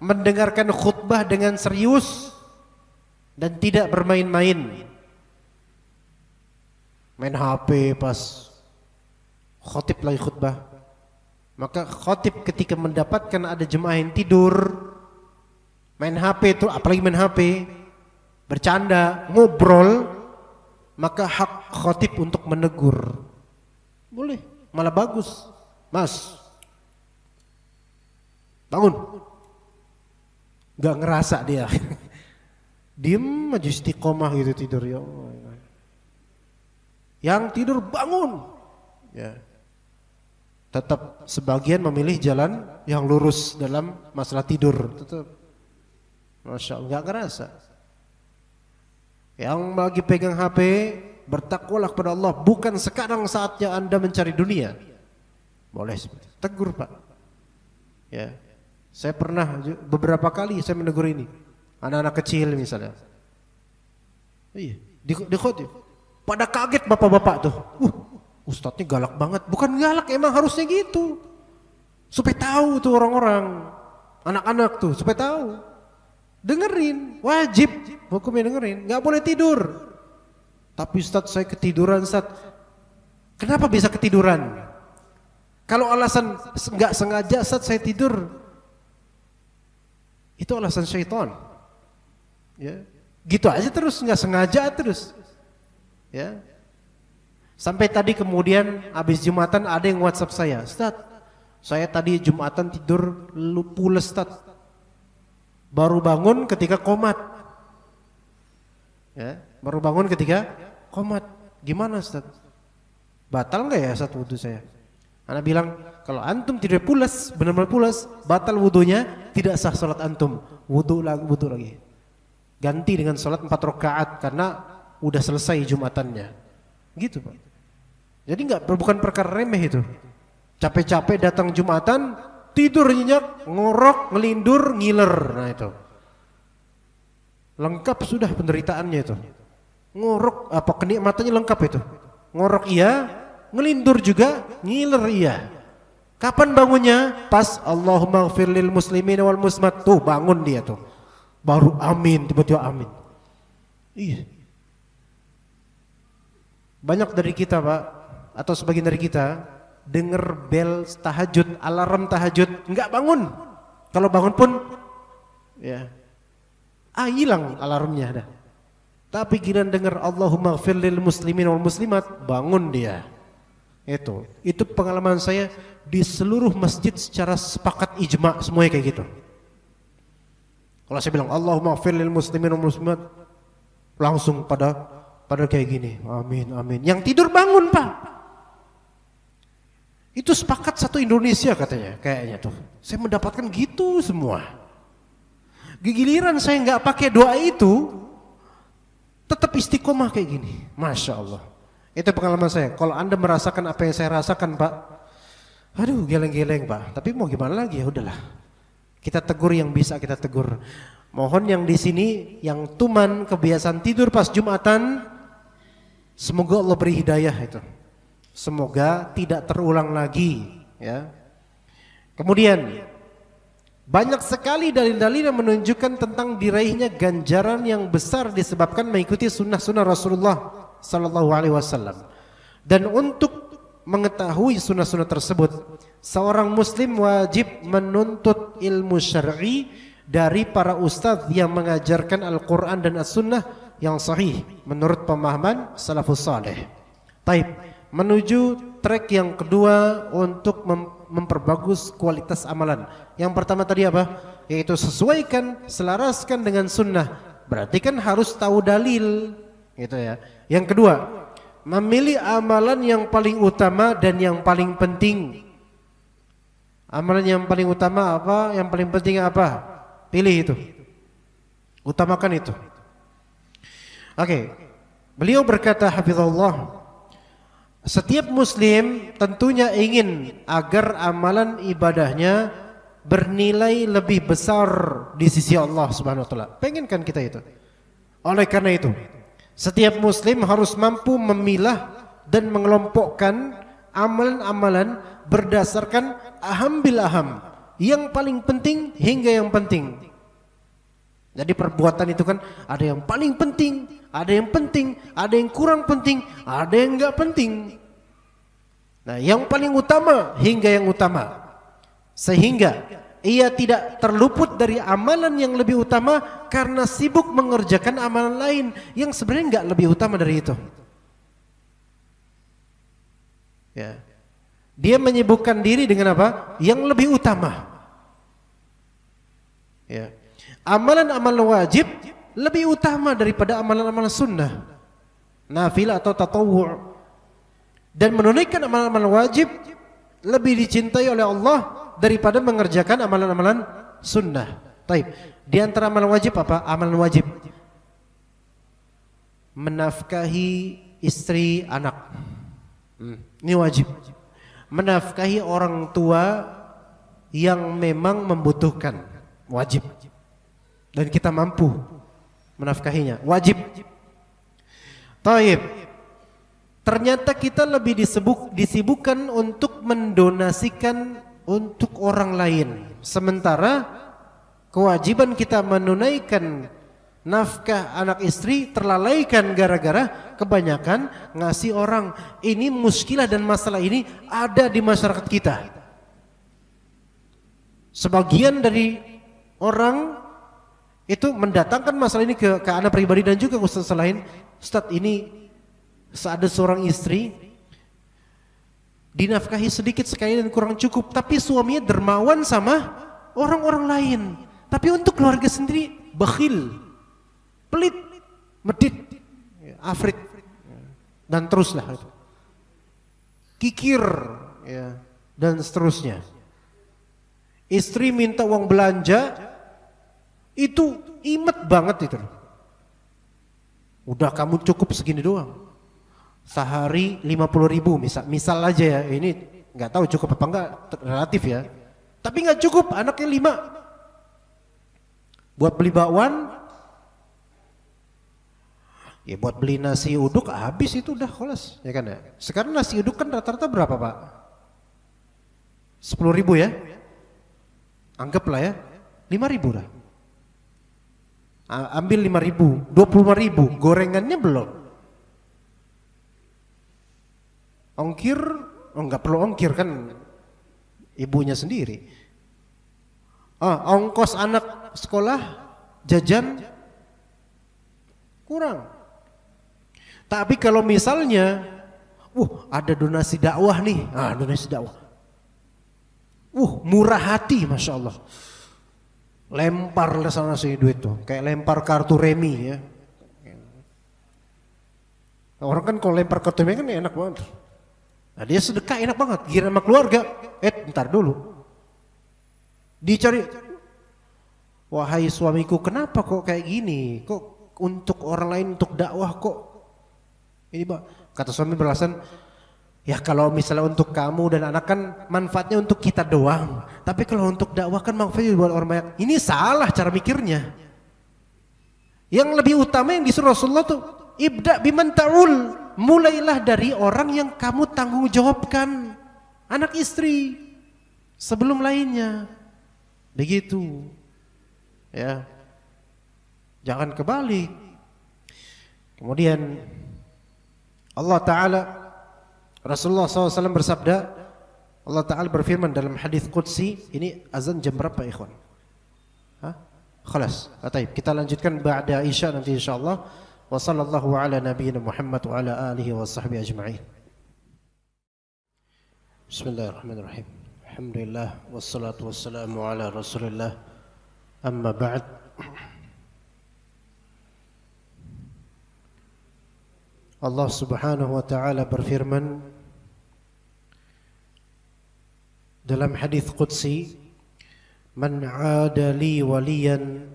mendengarkan khutbah dengan serius dan tidak bermain-main. Main HP pas khotib lagi khutbah, maka khotib ketika mendapatkan ada jemaah yang tidur main HP itu, apalagi main HP, bercanda, ngobrol, maka hak khotib untuk menegur. Boleh, malah bagus. Mas, bangun. Gak ngerasa dia. Diem aja istiqomah gitu tidur, ya Allah. Yang tidur bangun. Ya. Tetap sebagian memilih jalan yang lurus dalam masalah tidur. Tetap, masya Allah, nggak ngerasa. Yang lagi pegang HP, bertakwalah kepada Allah. Bukan sekarang saatnya Anda mencari dunia. Boleh seperti itu. Tegur, Pak. Ya, saya pernah beberapa kali saya menegur ini. Anak-anak kecil misalnya. Iya, di khotib. Pada kaget bapak-bapak tuh. Ustadznya galak banget. Bukan galak, emang harusnya gitu. Supaya tahu tuh orang-orang, anak-anak tuh, supaya tahu. Dengerin, wajib hukumnya dengerin. Gak boleh tidur. Tapi Ustadz saya ketiduran, Ustadz. Kenapa bisa ketiduran? Kalau alasan gak sengaja Ustadz saya tidur, itu alasan syaitan. Ya, gitu aja terus, nggak sengaja terus. Ya, sampai tadi kemudian habis Jumatan ada yang WhatsApp saya, Ustaz, saya tadi Jumatan tidur pules, Ustaz, baru bangun ketika qomat. Ya, baru bangun ketika qomat. Gimana, Ustaz? Batal nggak ya Ustaz wudhu saya? Anak bilang, kalau antum tidur pules, benar-benar pules, batal wudhunya, tidak sah sholat antum. Wudhu lagi. Ganti dengan sholat 4 rakaat karena udah selesai Jumatannya. Gitu, Pak. Jadi bukan perkara remeh itu. Capek-capek datang Jumatan, tidur nyenyak, ngorok, ngelindur, ngiler. Nah itu. Lengkap sudah penderitaannya itu. Ngorok, apa kenikmatannya lengkap itu. Ngorok iya, ngelindur juga, ngiler iya. Kapan bangunnya? Pas Allahumma ighfir lil muslimin wal muslimat, tuh bangun dia tuh. Baru amin, tiba-tiba amin. Iya. Banyak dari kita, Pak, atau sebagian dari kita denger bel tahajud, alarm tahajud, enggak bangun. Kalau bangun pun ya hilang alarmnya dah. Tapi giliran denger Allahumma ighfir lil muslimin wal muslimat, bangun dia. Itu pengalaman saya di seluruh masjid secara sepakat ijma semuanya kayak gitu. Kalau saya bilang Allahumma ighfir lil muslimin wal muslimat, langsung pada kayak gini. Amin, amin. Yang tidur bangun, Pak. Itu sepakat satu Indonesia katanya, kayaknya tuh. Saya mendapatkan gitu semua. Giliran saya nggak pakai doa itu, tetap istiqomah kayak gini. Masya Allah. Itu pengalaman saya. Kalau Anda merasakan apa yang saya rasakan, Pak, aduh, geleng-geleng, Pak. Tapi mau gimana lagi, ya udahlah. Kita tegur yang bisa kita tegur. Mohon yang di sini yang tuman kebiasaan tidur pas Jumatan, semoga Allah beri hidayah itu. Semoga tidak terulang lagi, ya. Kemudian Banyak sekali dalil-dalil yang menunjukkan tentang diraihnya ganjaran yang besar disebabkan mengikuti sunnah-sunnah Rasulullah sallallahu alaihi wasallam. Dan untuk mengetahui sunnah-sunnah tersebut, seorang muslim wajib menuntut ilmu syar'i dari para ustadz yang mengajarkan Al-Quran dan As-Sunnah yang sahih menurut pemahaman salafus saleh. Taib, menuju track yang kedua untuk memperbagus kualitas amalan. Yang pertama tadi apa? Yaitu sesuaikan, selaraskan dengan sunnah. Berarti kan harus tahu dalil, gitu ya. Yang kedua, memilih amalan yang paling utama dan yang paling penting. Amalan yang paling utama apa? Yang paling penting apa? Pilih itu. Utamakan itu. Oke. Beliau berkata hafizallah, setiap muslim tentunya ingin agar amalan ibadahnya bernilai lebih besar di sisi Allah Subhanahu wa taala. Pengen kan kita itu? Oleh karena itu, setiap muslim harus mampu memilah dan mengelompokkan amalan-amalan berdasarkan aham bil aham, yang paling penting hingga yang penting. Jadi perbuatan itu kan ada yang paling penting, ada yang penting, ada yang kurang penting, ada yang enggak penting. Nah, yang paling utama hingga yang utama, sehingga ia tidak terluput dari amalan yang lebih utama karena sibuk mengerjakan amalan lain yang sebenarnya enggak lebih utama dari itu. Ya. Dia menyibukkan diri dengan apa? Yang lebih utama. Ya. Amalan-amalan wajib lebih utama daripada amalan-amalan sunnah, nafil atau tatawwu'. Dan menunaikan amalan-amalan wajib lebih dicintai oleh Allah daripada mengerjakan amalan-amalan sunnah. Taib. Di antara amalan wajib apa? Amalan wajib menafkahi istri, anak. Ini wajib. Menafkahi orang tua yang memang membutuhkan, wajib. Dan kita mampu menafkahinya, wajib. Taib. Ternyata kita lebih disibukkan untuk mendonasikan untuk orang lain, sementara kewajiban kita menunaikan nafkah anak istri terlalaikan gara-gara kebanyakan ngasih orang. Ini muskilah dan masalah ini ada di masyarakat kita. Sebagian dari orang itu mendatangkan masalah ini ke anak pribadi dan juga ke ustaz lain. Ustaz, ini ada seorang istri dinafkahi sedikit sekali dan kurang cukup, tapi suaminya dermawan sama orang-orang lain, tapi untuk keluarga sendiri bakhil, pelit, medit, afrit, dan teruslah itu, kikir, ya, dan seterusnya. Istri minta uang belanja, itu imet banget itu. Udah kamu cukup segini doang. Sehari 50.000 misal aja ya. Ini nggak tahu cukup apa enggak, relatif ya. Tapi nggak cukup, anaknya 5. Buat beli bakwan, ya buat beli nasi uduk habis itu udah kholas, ya kan ya. Sekarang nasi uduk kan rata-rata berapa Pak? 10.000 ya. Anggaplah ya 5.000 lah. Ambil 5.000, 25.000, gorengannya belum. Ongkir, enggak perlu ongkir kan ibunya sendiri. Ongkos anak sekolah, jajan kurang. Tapi kalau misalnya, ada donasi dakwah nih, donasi dakwah. Murah hati, masya Allah. Lempar sana sini duit tuh, kayak lempar kartu remi ya. Orang kan kalau lempar kartu remi kan enak banget. Nah dia sedekah enak banget, giliran sama keluarga, ntar dulu. Dicari, wahai suamiku kenapa kok kayak gini? Kok untuk orang lain, untuk dakwah kok ini Pak? Kata suami beralasan, ya kalau misalnya untuk kamu dan anak kan manfaatnya untuk kita doang. Tapi kalau untuk dakwah kan manfaatnya buat orang banyak. Ini salah cara mikirnya. Yang lebih utama yang disuruh Rasulullah tuh, ibda biman ta'ul. Mulailah dari orang yang kamu tanggung jawabkan, anak istri, sebelum lainnya. Begitu. Ya. Jangan kebalik. Kemudian Allah Ta'ala, Rasulullah SAW bersabda, Allah Ta'ala berfirman dalam hadis Qudsi. Ini azan jam berapa ikhwan? Hah? Khalas. Baik, kita lanjutkan ba'da Isya nanti insyaallah. Wa sallallahu ala nabiyyina Muhammad wa ala alihi wa sahbihi ajma'in. Bismillahirrahmanirrahim. Alhamdulillah wassalatu wassalamu ala Rasulillah. Amma ba'd. Allah Subhanahu wa taala berfirman dalam hadis qudsi, "Man 'ada li waliyan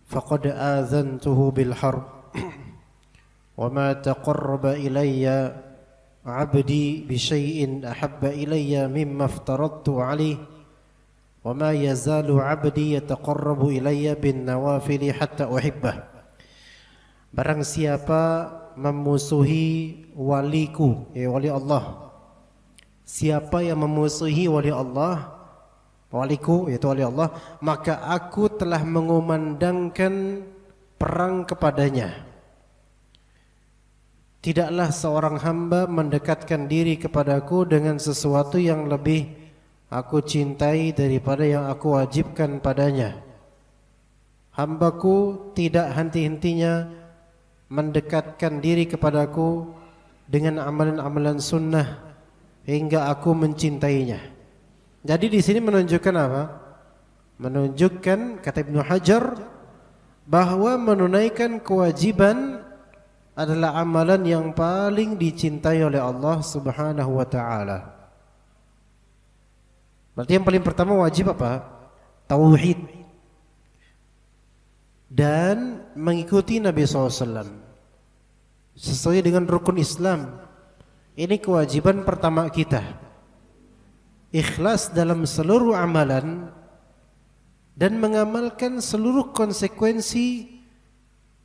faqad adzantuhu bil harb wa ma taqarraba ilayya 'abdi bi syai'in ahabba ilayya mimma aftaradtu 'alaihi wa ma yazalu 'abdi yataqarrabu ilayya bin nawafil hatta uhibbah." Barang siapa memusuhi waliku, ya wali Allah. Siapa yang memusuhi wali Allah, waliku yaitu wali Allah, maka aku telah mengumandangkan perang kepadanya. Tidaklah seorang hamba mendekatkan diri kepadaku dengan sesuatu yang lebih aku cintai daripada yang aku wajibkan padanya. Hambaku tidak henti-hentinya mendekatkan diri kepadaku dengan amalan-amalan sunnah hingga aku mencintainya. Jadi di sini menunjukkan apa? Menunjukkan, kata Ibnu Hajar, bahwa menunaikan kewajiban adalah amalan yang paling dicintai oleh Allah Subhanahu wa taala. Berarti yang paling pertama wajib apa? Tauhid. Dan mengikuti Nabi SAW sesuai dengan rukun Islam. Ini kewajiban pertama kita. Ikhlas dalam seluruh amalan dan mengamalkan seluruh konsekuensi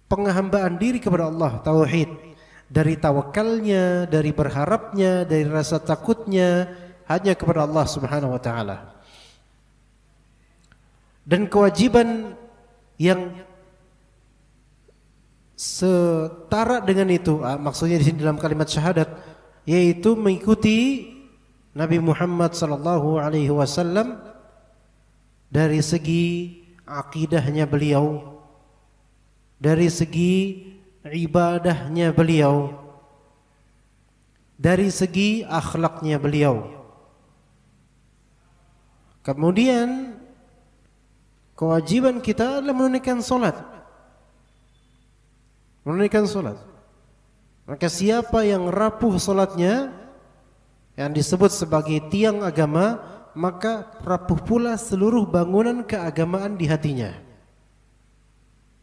penghambaan diri kepada Allah. Tauhid, dari tawakalnya, dari berharapnya, dari rasa takutnya hanya kepada Allah Subhanahu wa taala. Dan kewajiban yang setara dengan itu, maksudnya di sini dalam kalimat syahadat, yaitu mengikuti Nabi Muhammad sallallahu alaihi wasallam dari segi akidahnya beliau, dari segi ibadahnya beliau, dari segi akhlaknya beliau. Kemudian kewajiban kita adalah menunaikan salat. Menunaikan salat. Maka siapa yang rapuh salatnya, yang disebut sebagai tiang agama, maka rapuh pula seluruh bangunan keagamaan di hatinya.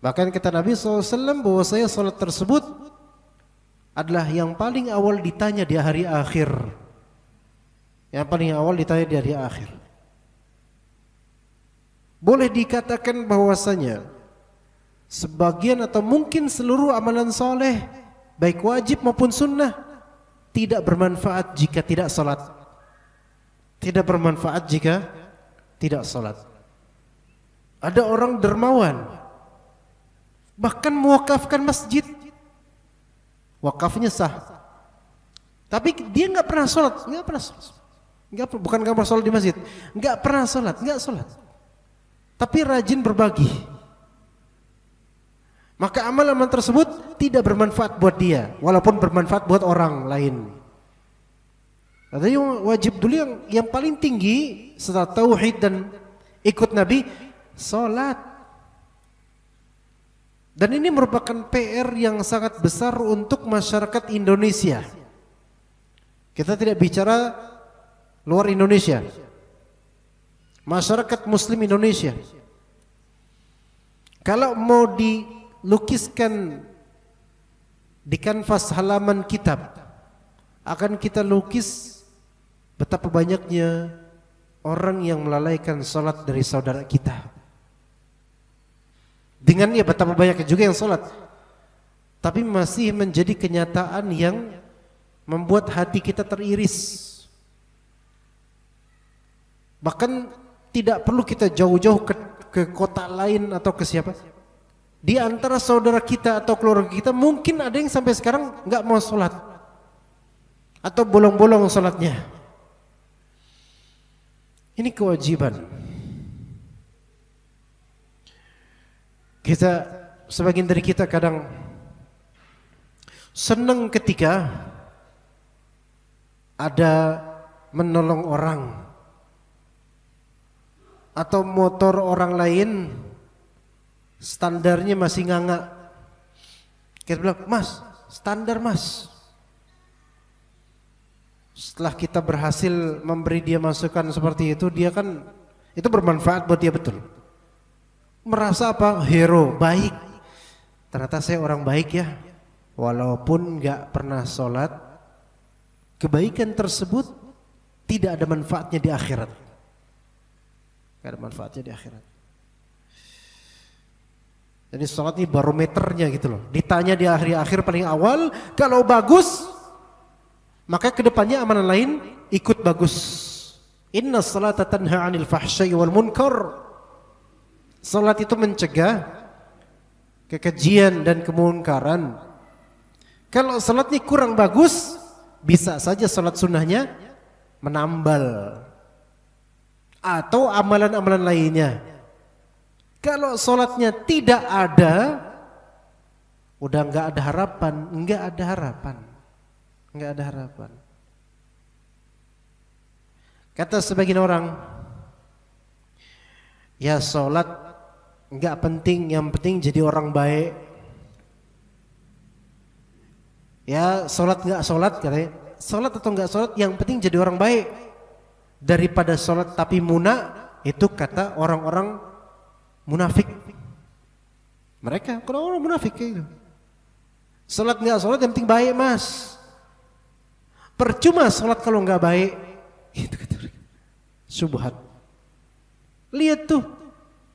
Bahkan kata Nabi SAW bahwasanya salat tersebut adalah yang paling awal ditanya di hari akhir. Yang paling awal ditanya di hari akhir. Boleh dikatakan bahwasanya sebagian atau mungkin seluruh amalan soleh, baik wajib maupun sunnah, tidak bermanfaat jika tidak salat. Tidak bermanfaat jika tidak salat. Ada orang dermawan, bahkan mewakafkan masjid, wakafnya sah, tapi dia nggak pernah salat, bukan nggak pernah salat di masjid, nggak pernah salat, tapi rajin berbagi. Maka amal-amal tersebut tidak bermanfaat buat dia, walaupun bermanfaat buat orang lain. Jadi wajib dulu yang paling tinggi setelah tauhid dan ikut Nabi, salat. Dan ini merupakan PR yang sangat besar untuk masyarakat Indonesia. Kita tidak bicara luar Indonesia. Masyarakat Muslim Indonesia. Kalau mau dilukiskan di kanvas halaman kitab, akan kita lukis betapa banyaknya orang yang melalaikan salat dari saudara kita. Dengan ya betapa banyaknya juga yang salat, tapi masih menjadi kenyataan yang membuat hati kita teriris. Bahkan tidak perlu kita jauh-jauh ke kota lain atau ke siapa. Di antara saudara kita atau keluarga kita mungkin ada yang sampai sekarang nggak mau sholat atau bolong-bolong sholatnya. Ini kewajiban. Sebagian dari kita kadang senang ketika ada menolong orang atau motor orang lain standarnya masih nganga. Kita bilang, "Mas, standar Mas." Setelah kita berhasil memberi dia masukan seperti itu, dia kan itu bermanfaat buat dia betul. Merasa apa? Hero, baik. Ternyata saya orang baik ya. Walaupun nggak pernah sholat, kebaikan tersebut tidak ada manfaatnya di akhirat. Nggak ada manfaatnya di akhirat. Jadi sholat ini barometernya gitu loh. Ditanya di akhir paling awal, kalau bagus, maka kedepannya amalan lain ikut bagus. Inna salata tanha 'anil fahsya'i wal munkar. Salat itu mencegah kekejian dan kemunkaran. Kalau salatnya kurang bagus, bisa saja salat sunnahnya menambal atau amalan-amalan lainnya. Kalau salatnya tidak ada, udah nggak ada harapan, nggak ada harapan. Kata sebagian orang, ya salat nggak penting, yang penting jadi orang baik. Ya salat nggak salat, katanya, salat atau nggak salat, yang penting jadi orang baik. Daripada salat tapi muna, itu kata orang-orang munafik. Mereka kalau orang munafik kayak gitu. Salat nggak salat yang penting baik Mas. Percuma salat kalau nggak baik. Itu kata mereka. Subhat. Lihat tuh,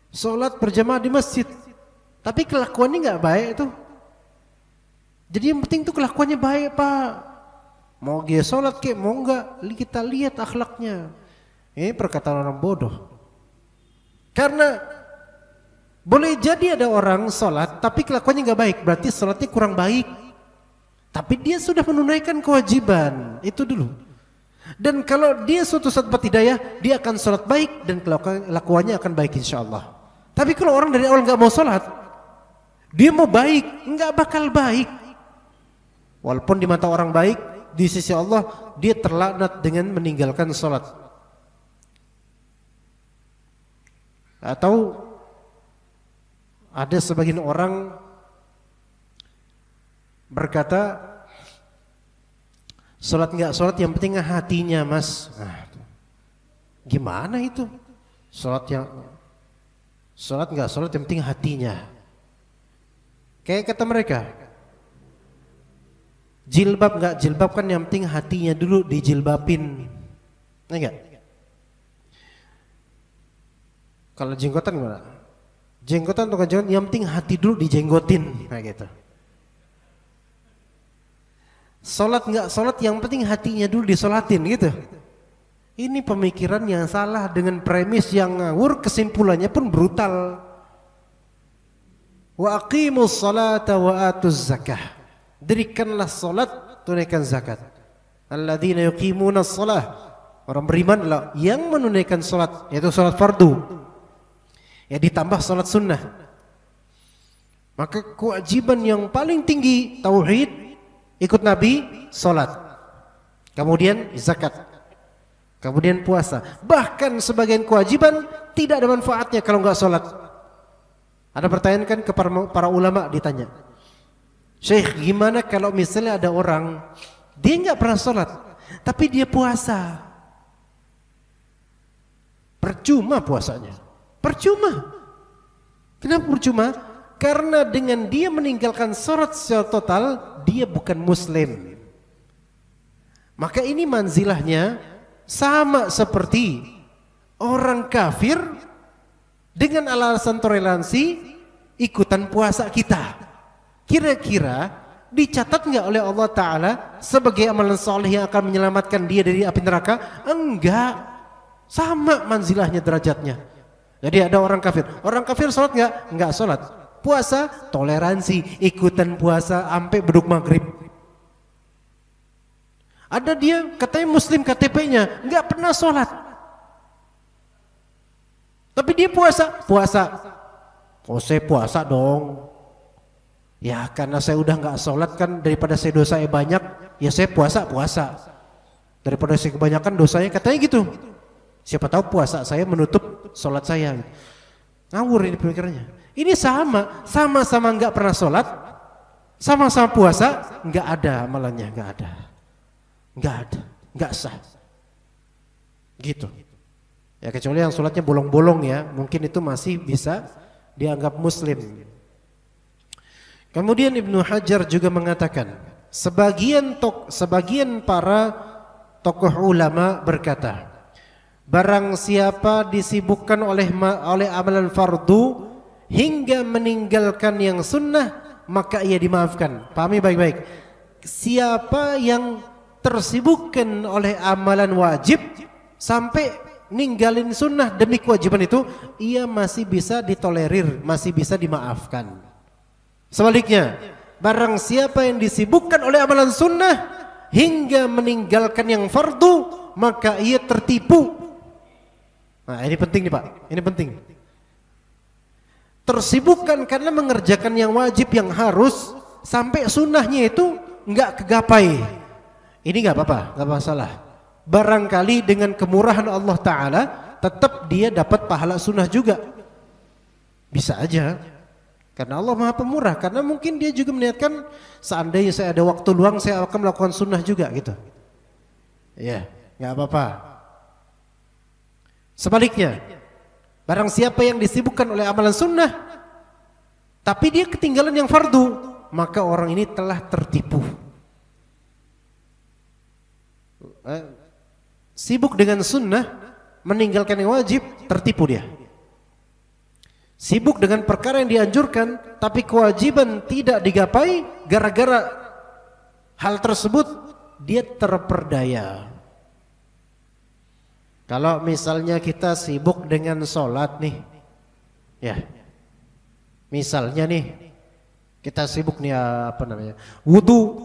salat berjamaah di masjid, tapi kelakuannya nggak baik tuh. Jadi yang penting tuh kelakuannya baik Pak. Mau dia salat kek, mau nggak, kita lihat akhlaknya. Ini perkataan orang bodoh. Karena boleh jadi ada orang sholat tapi kelakuannya nggak baik, berarti sholatnya kurang baik. Tapi dia sudah menunaikan kewajiban itu dulu. Dan kalau dia suatu saat dapat hidayah, dia akan sholat baik dan kelakuannya akan baik insya Allah. Tapi kalau orang dari awal nggak mau sholat, dia mau baik, nggak bakal baik. Walaupun di mata orang baik, di sisi Allah dia terlaknat dengan meninggalkan sholat. Atau ada sebagian orang berkata, sholat nggak sholat yang penting hatinya Mas. Nah, gimana itu? Sholat nggak sholat yang penting hatinya. Kayak kata mereka, jilbab nggak jilbab kan yang penting hatinya dulu dijilbabin. Enggak? Kalau jenggotan gimana? Jenggotan atau jenggotan yang penting hati dulu dijenggotin, kayak gitu. Sholat nggak sholat yang penting hatinya dulu disolatin gitu. Ini pemikiran yang salah dengan premis yang ngawur, kesimpulannya pun brutal. Wa aqimus salata wa atuz zakah. Dirikanlah salat, tunaikan zakat. Alladzina yuqimuna shalah. Orang beriman adalah yang menunaikan salat, yaitu salat fardu. Ya ditambah salat sunnah. Maka kewajiban yang paling tinggi tauhid, ikut Nabi, salat. Kemudian zakat. Kemudian puasa. Bahkan sebagian kewajiban tidak ada manfaatnya kalau enggak salat. Ada pertanyaan kan kepada para ulama, ditanya, Syekh, gimana kalau misalnya ada orang dia enggak pernah salat tapi dia puasa? Percuma puasanya. Percuma. Kenapa percuma? Karena dengan dia meninggalkan salat secara total, dia bukan muslim. Maka ini manzilahnya sama seperti orang kafir dengan alasan toleransi ikutan puasa kita. Kira-kira dicatat nggak oleh Allah Ta'ala sebagai amalan soleh yang akan menyelamatkan dia dari api neraka? Enggak. sama manzilahnya derajatnya. Jadi ada orang kafir sholat nggak sholat. Puasa toleransi, ikutan puasa sampai beduk maghrib. Ada dia katanya muslim, KTP-nya nggak pernah sholat, tapi dia puasa. Oh saya puasa dong. Ya karena saya udah nggak sholat kan, daripada saya dosanya banyak, ya saya puasa. Daripada saya kebanyakan dosanya, katanya gitu. Siapa tahu puasa saya menutup sholat saya. Ngawur ini pemikirannya. Ini sama-sama nggak pernah sholat, sama-sama puasa, nggak ada amalannya, nggak sah. Gitu. Ya kecuali yang sholatnya bolong-bolong ya, mungkin itu masih bisa dianggap muslim. Kemudian Ibnu Hajar juga mengatakan, sebagian para tokoh ulama berkata, barang siapa disibukkan oleh amalan fardu hingga meninggalkan yang sunnah, maka ia dimaafkan. Pahami baik-baik. Siapa yang tersibukkan oleh amalan wajib sampai ninggalin sunnah demi kewajiban itu, ia masih bisa ditolerir, masih bisa dimaafkan. Sebaliknya, barang siapa yang disibukkan oleh amalan sunnah hingga meninggalkan yang fardu, maka ia tertipu. Nah ini penting nih Pak, ini penting. Tersibukkan karena mengerjakan yang wajib, yang harus, sampai sunnahnya itu nggak kegapai. Ini nggak apa-apa, nggak masalah. Barangkali dengan kemurahan Allah Ta'ala tetap dia dapat pahala sunnah juga. Bisa aja. Karena Allah Maha Pemurah. Karena mungkin dia juga meniatkan, seandainya saya ada waktu luang, saya akan melakukan sunnah juga gitu. Ya, nggak apa-apa. Sebaliknya, barang siapa yang disibukkan oleh amalan sunnah, tapi dia ketinggalan yang fardu, maka orang ini telah tertipu. Sibuk dengan sunnah, meninggalkan yang wajib, tertipu dia. Sibuk dengan perkara yang dianjurkan, tapi kewajiban tidak digapai, gara-gara hal tersebut dia terperdaya. Kalau misalnya kita sibuk dengan sholat nih, ya, misalnya nih kita sibuk nih wudu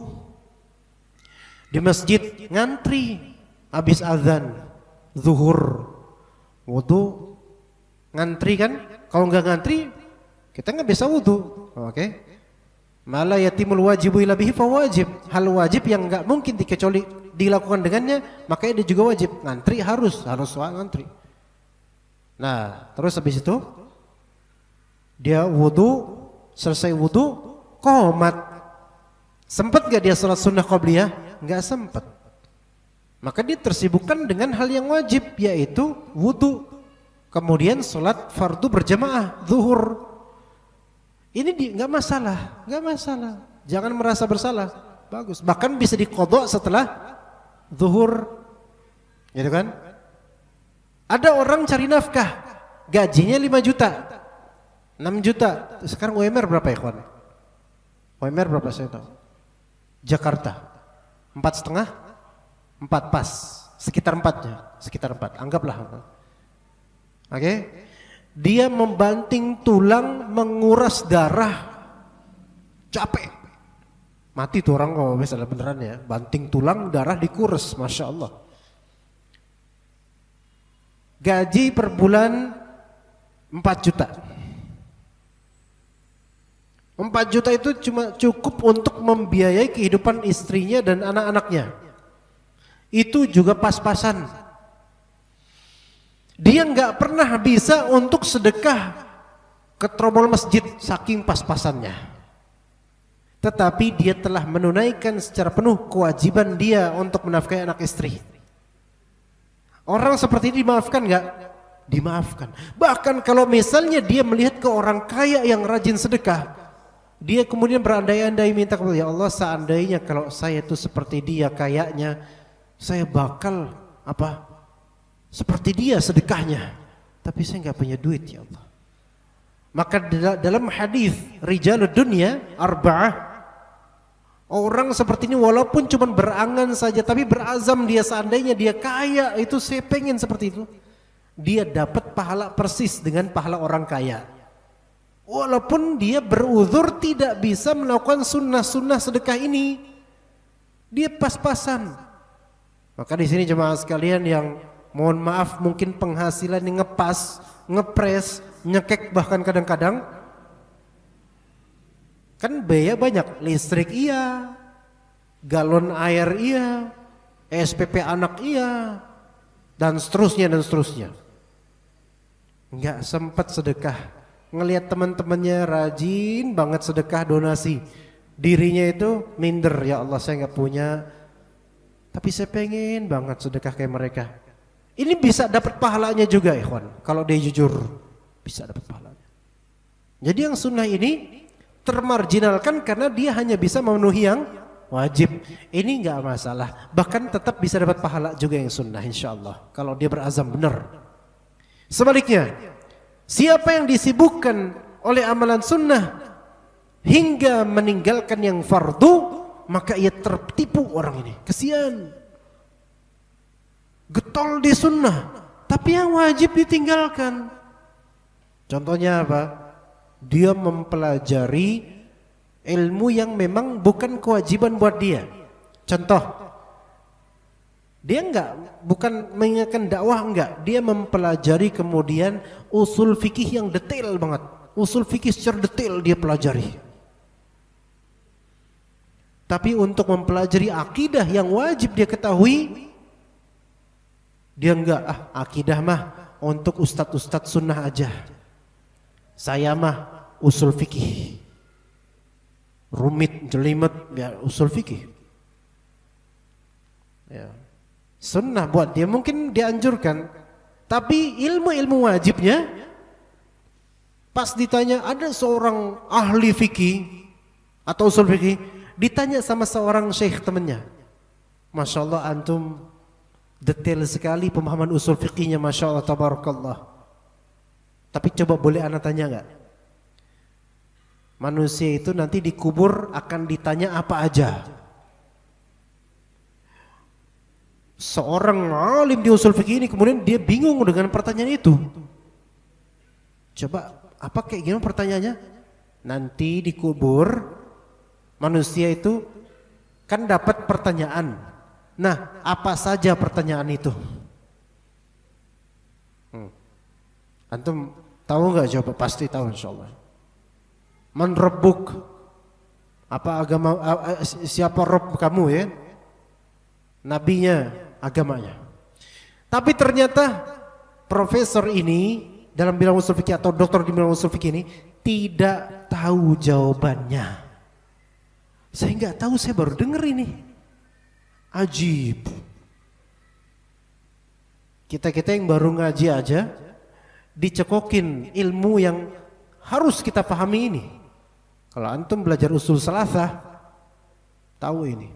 di masjid, ngantri habis azan zuhur, wudu ngantri kan. Kalau nggak ngantri, kita nggak bisa wudu, oke? Malah yatimul wajibu illa bihi fa wajib. Hal wajib yang nggak mungkin dikecuali dilakukan dengannya, makanya dia juga wajib. Ngantri harus ngantri. Nah, terus habis itu dia wudu, selesai wudu, qomat. Sempet gak dia sholat sunnah qabliyah? Nggak sempet. Maka dia tersibukkan dengan hal yang wajib, yaitu wudu. Kemudian sholat fardu berjamaah zuhur. Ini nggak masalah, Jangan merasa bersalah, bagus. Bahkan bisa diqadha setelah zuhur, gitu kan? Ada orang cari nafkah, gajinya 5 juta, 6 juta. Sekarang UMR berapa ya kawan? UMR berapa saya tahu? Jakarta 4,5, 4 pas, sekitar 4, anggaplah. Oke, dia membanting tulang, menguras darah, capek, mati tuh orang kalau misalnya beneran ya, banting tulang, darah dikuras, masya Allah. Gaji per bulan 4 juta. 4 juta itu cuma cukup untuk membiayai kehidupan istrinya dan anak-anaknya. Itu juga pas-pasan. Dia nggak pernah bisa untuk sedekah ke tromol masjid saking pas-pasannya. Tetapi dia telah menunaikan secara penuh kewajiban dia untuk menafkahi anak istri. Orang seperti ini dimaafkan nggak? Dimaafkan. Bahkan kalau misalnya dia melihat ke orang kaya yang rajin sedekah, dia kemudian berandai-andai minta kepada ya Allah, seandainya kalau saya itu seperti dia kayaknya, saya bakal seperti dia sedekahnya, tapi saya nggak punya duit ya Allah. Maka dalam hadis rijalud dunya arba'ah, orang seperti ini walaupun cuma berangan saja, tapi berazam dia seandainya dia kaya itu, saya pengen seperti itu. dia dapat pahala persis dengan pahala orang kaya. Walaupun dia beruzur tidak bisa melakukan sunnah-sunnah sedekah ini, dia pas-pasan. Maka di sini jemaah sekalian yang mohon maaf mungkin penghasilan yang ngepas, ngepres, nyekek bahkan kadang-kadang kan biaya banyak, listrik iya, galon air iya, SPP anak iya, dan seterusnya dan seterusnya. Enggak sempat sedekah. Ngelihat teman-temannya rajin banget sedekah donasi, dirinya itu minder, ya Allah saya nggak punya, tapi saya pengen banget sedekah kayak mereka. Ini bisa dapat pahalanya juga ikhwan, kalau dia jujur bisa dapat pahalanya. Jadi yang sunnah ini termarginalkan karena dia hanya bisa memenuhi yang wajib. Ini nggak masalah, bahkan tetap bisa dapat pahala juga yang sunnah insyaallah kalau dia berazam benar. Sebaliknya, siapa yang disibukkan oleh amalan sunnah hingga meninggalkan yang fardu, maka ia tertipu orang ini. Kesian, getol di sunnah, tapi yang wajib ditinggalkan. Contohnya apa? Dia mempelajari ilmu yang memang bukan kewajiban buat dia. Contoh, dia bukan mengingatkan dakwah, dia mempelajari kemudian usul fikih yang detail banget. Usul fikih secara detail dia pelajari. Tapi untuk mempelajari akidah yang wajib dia ketahui, dia akidah mah untuk ustadz-ustadz sunnah aja. Saya mah usul fikih. Rumit, jelimet, ya usul fikih. Ya. Sunnah buat dia mungkin dianjurkan, tapi ilmu-ilmu wajibnya pas ditanya ada seorang ahli fikih atau usul fikih, ditanya sama seorang syekh temannya, Masya Allah antum detail sekali pemahaman usul fikihnya, Masya Allah tabarakallah. Tapi coba boleh anak tanya nggak? Manusia itu nanti dikubur akan ditanya apa aja? Seorang alim di usul fikih ini kemudian dia bingung dengan pertanyaan itu. Coba apa kayak gimana pertanyaannya? Nanti dikubur manusia itu kan dapat pertanyaan. Nah, apa saja pertanyaan itu? Antum tahu nggak jawab? Pasti tahu insyaallah. Man rabbuk? Apa agama siapa Rabb kamu ya? Nabinya, agamanya. Tapi ternyata profesor ini dalam bidang usul fikih atau doktor di bidang usul fikih ini tidak tahu jawabannya. Saya nggak tahu, saya baru dengar ini. Ajib. Kita yang baru ngaji aja dicekokin ilmu yang harus kita pahami ini. Kalau antum belajar usul salasah tahu ini.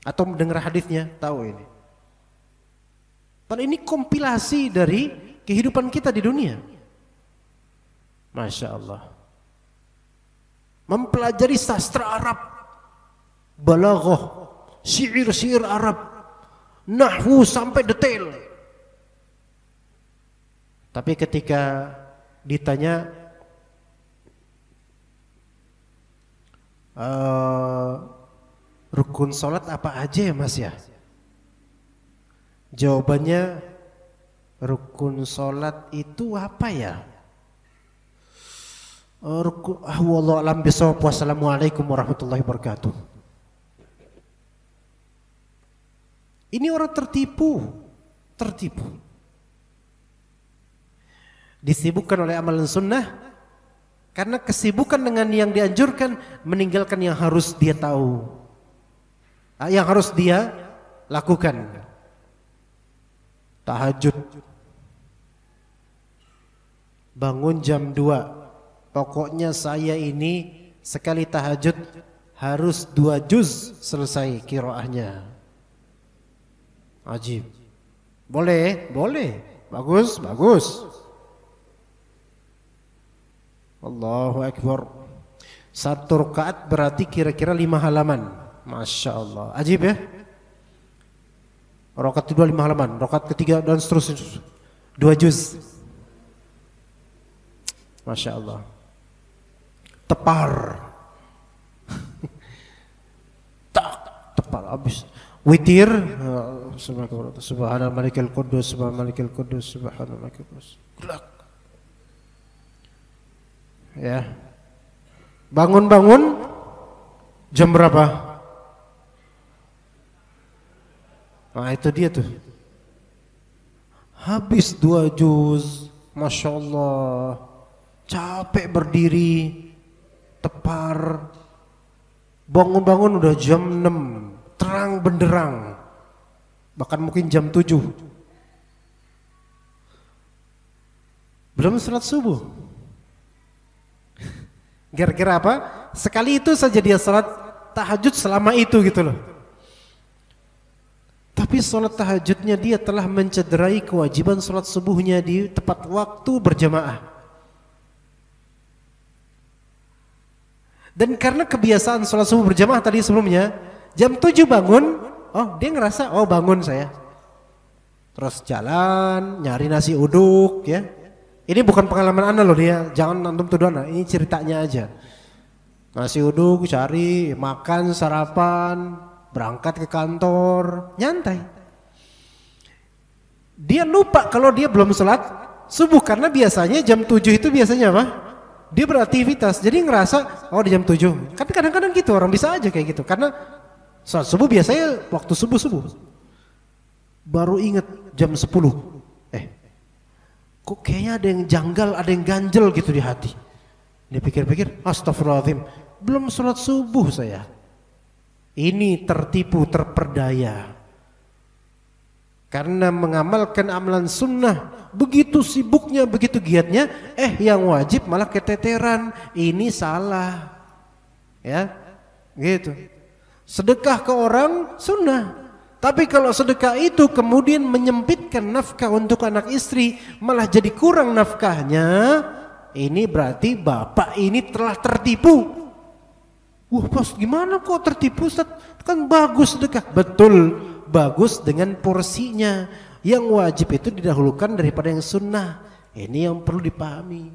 Atau mendengar hadisnya tahu ini. Padahal ini kompilasi dari kehidupan kita di dunia. Masya Allah. Mempelajari sastra Arab, balaghah, syair-syair Arab, nahwu sampai detail. Tapi ketika ditanya rukun sholat apa aja ya mas ya? Jawabannya rukun sholat itu apa ya? Wallahu a'lam bishawab. Wassalamualaikum warahmatullahi wabarakatuh. Ini orang tertipu. Disibukkan oleh amalan sunnah karena kesibukan dengan yang dianjurkan, meninggalkan yang harus dia tahu, yang harus dia lakukan. Tahajud, bangun jam 2, pokoknya saya ini sekali tahajud harus 2 juz selesai qiraahnya. Ajib. Boleh, bagus. Allahu Akbar. 1 rakaat berarti kira-kira 5 halaman. Masya Allah. Ajib ya. Rakaat kedua 5 halaman, rakaat ketiga dan seterusnya. 2 juz. Masya Allah. Tepar. Tak, tepar habis. Witir. Subhanal malikal quddus, subhanal malikal quddus, subhanal malikal quddus. Gelak. Ya. Bangun-bangun jam berapa? Nah itu dia tuh. Habis 2 juz. Masya Allah. Capek berdiri. Tepar. Bangun-bangun udah jam 6. Terang benderang. Bahkan mungkin jam 7. Belum salat subuh. Gara-gara apa? Sekali itu saja dia salat tahajud selama itu gitu loh. Tapi salat tahajudnya dia telah mencederai kewajiban salat subuhnya di tepat waktu berjamaah. Dan karena kebiasaan salat subuh berjamaah tadi sebelumnya, jam 7 bangun, oh dia ngerasa oh bangun saya. Terus jalan, nyari nasi uduk ya. Ini bukan pengalaman Anda loh dia, jangan antum tuduh Anda, ini ceritanya aja. Nasi uduk, cari, makan, sarapan, berangkat ke kantor, nyantai. Dia lupa kalau dia belum sholat subuh karena biasanya jam 7 itu biasanya apa? Dia beraktivitas, jadi ngerasa oh di jam 7. Kan kadang-kadang gitu orang bisa aja kayak gitu karena sholat subuh biasanya waktu subuh-subuh. Baru inget jam 10. Kok kayaknya ada yang janggal, ada yang ganjel gitu di hati. Dia pikir-pikir, astagfirullahaladzim, belum sholat subuh saya. Ini tertipu, terperdaya. Karena mengamalkan amalan sunnah, begitu sibuknya, begitu giatnya, yang wajib malah keteteran. Ini salah. Ya, gitu. Sedekah ke orang sunnah. Tapi kalau sedekah itu kemudian menyempitkan nafkah untuk anak istri, malah jadi kurang nafkahnya, ini berarti bapak ini telah tertipu. Wah bos, gimana kok tertipu Ustaz? Kan bagus sedekah. Betul, bagus dengan porsinya. Yang wajib itu didahulukan daripada yang sunnah. Ini yang perlu dipahami.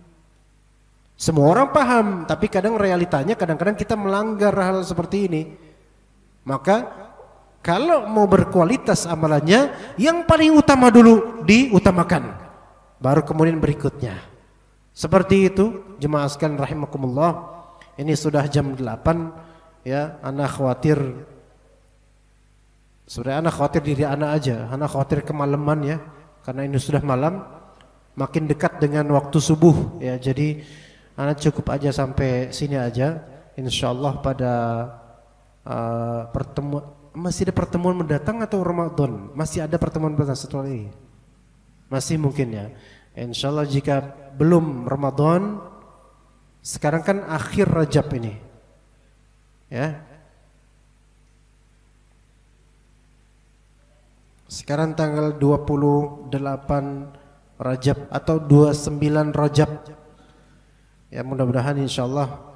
Semua orang paham, tapi kadang realitanya kadang-kadang kita melanggar hal seperti ini. Maka kalau mau berkualitas amalannya, yang paling utama dulu diutamakan, baru kemudian berikutnya. Seperti itu, jemaah sekalian rahimakumullah. Ini sudah jam 8 ya, anak khawatir. Sebenarnya anak khawatir diri anak aja, anak khawatir kemalaman ya, karena ini sudah malam, makin dekat dengan waktu subuh ya. Jadi anak cukup aja sampai sini aja. Insyaallah pada pertemuan, masih ada pertemuan mendatang atau Ramadan? Masih ada pertemuan mendatang setelah ini? Masih mungkin ya. Insyaallah jika belum Ramadan, sekarang kan akhir Rajab ini. Ya. Sekarang tanggal 28 Rajab atau 29 Rajab. Ya mudah-mudahan insyaallah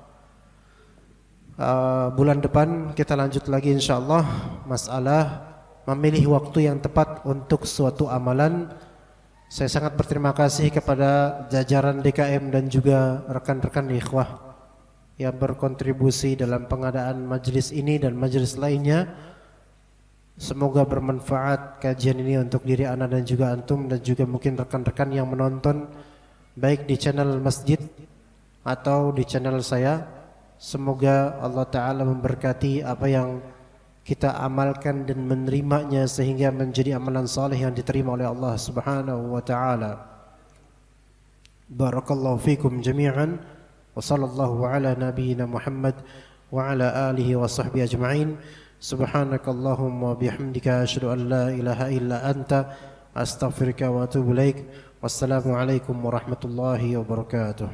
bulan depan kita lanjut lagi insyaallah masalah memilih waktu yang tepat untuk suatu amalan. Saya sangat berterima kasih kepada jajaran DKM dan juga rekan-rekan ikhwah yang berkontribusi dalam pengadaan majelis ini dan majelis lainnya. Semoga bermanfaat kajian ini untuk diri ana dan juga antum dan juga mungkin rekan-rekan yang menonton baik di channel masjid atau di channel saya. Semoga Allah Ta'ala memberkati apa yang kita amalkan dan menerimanya sehingga menjadi amalan saleh yang diterima oleh Allah Subhanahu wa Ta'ala. Barakallahu fikum jami'an wa sallallahu ala nabiyyina Muhammad wa ala alihi wa sahbihi ajma'in. Subhanakallahumma bihamdika asyhadu an la ilaha illa anta astaghfiruka wa atubu ilaik. Wassalamu alaikum warahmatullahi wabarakatuh.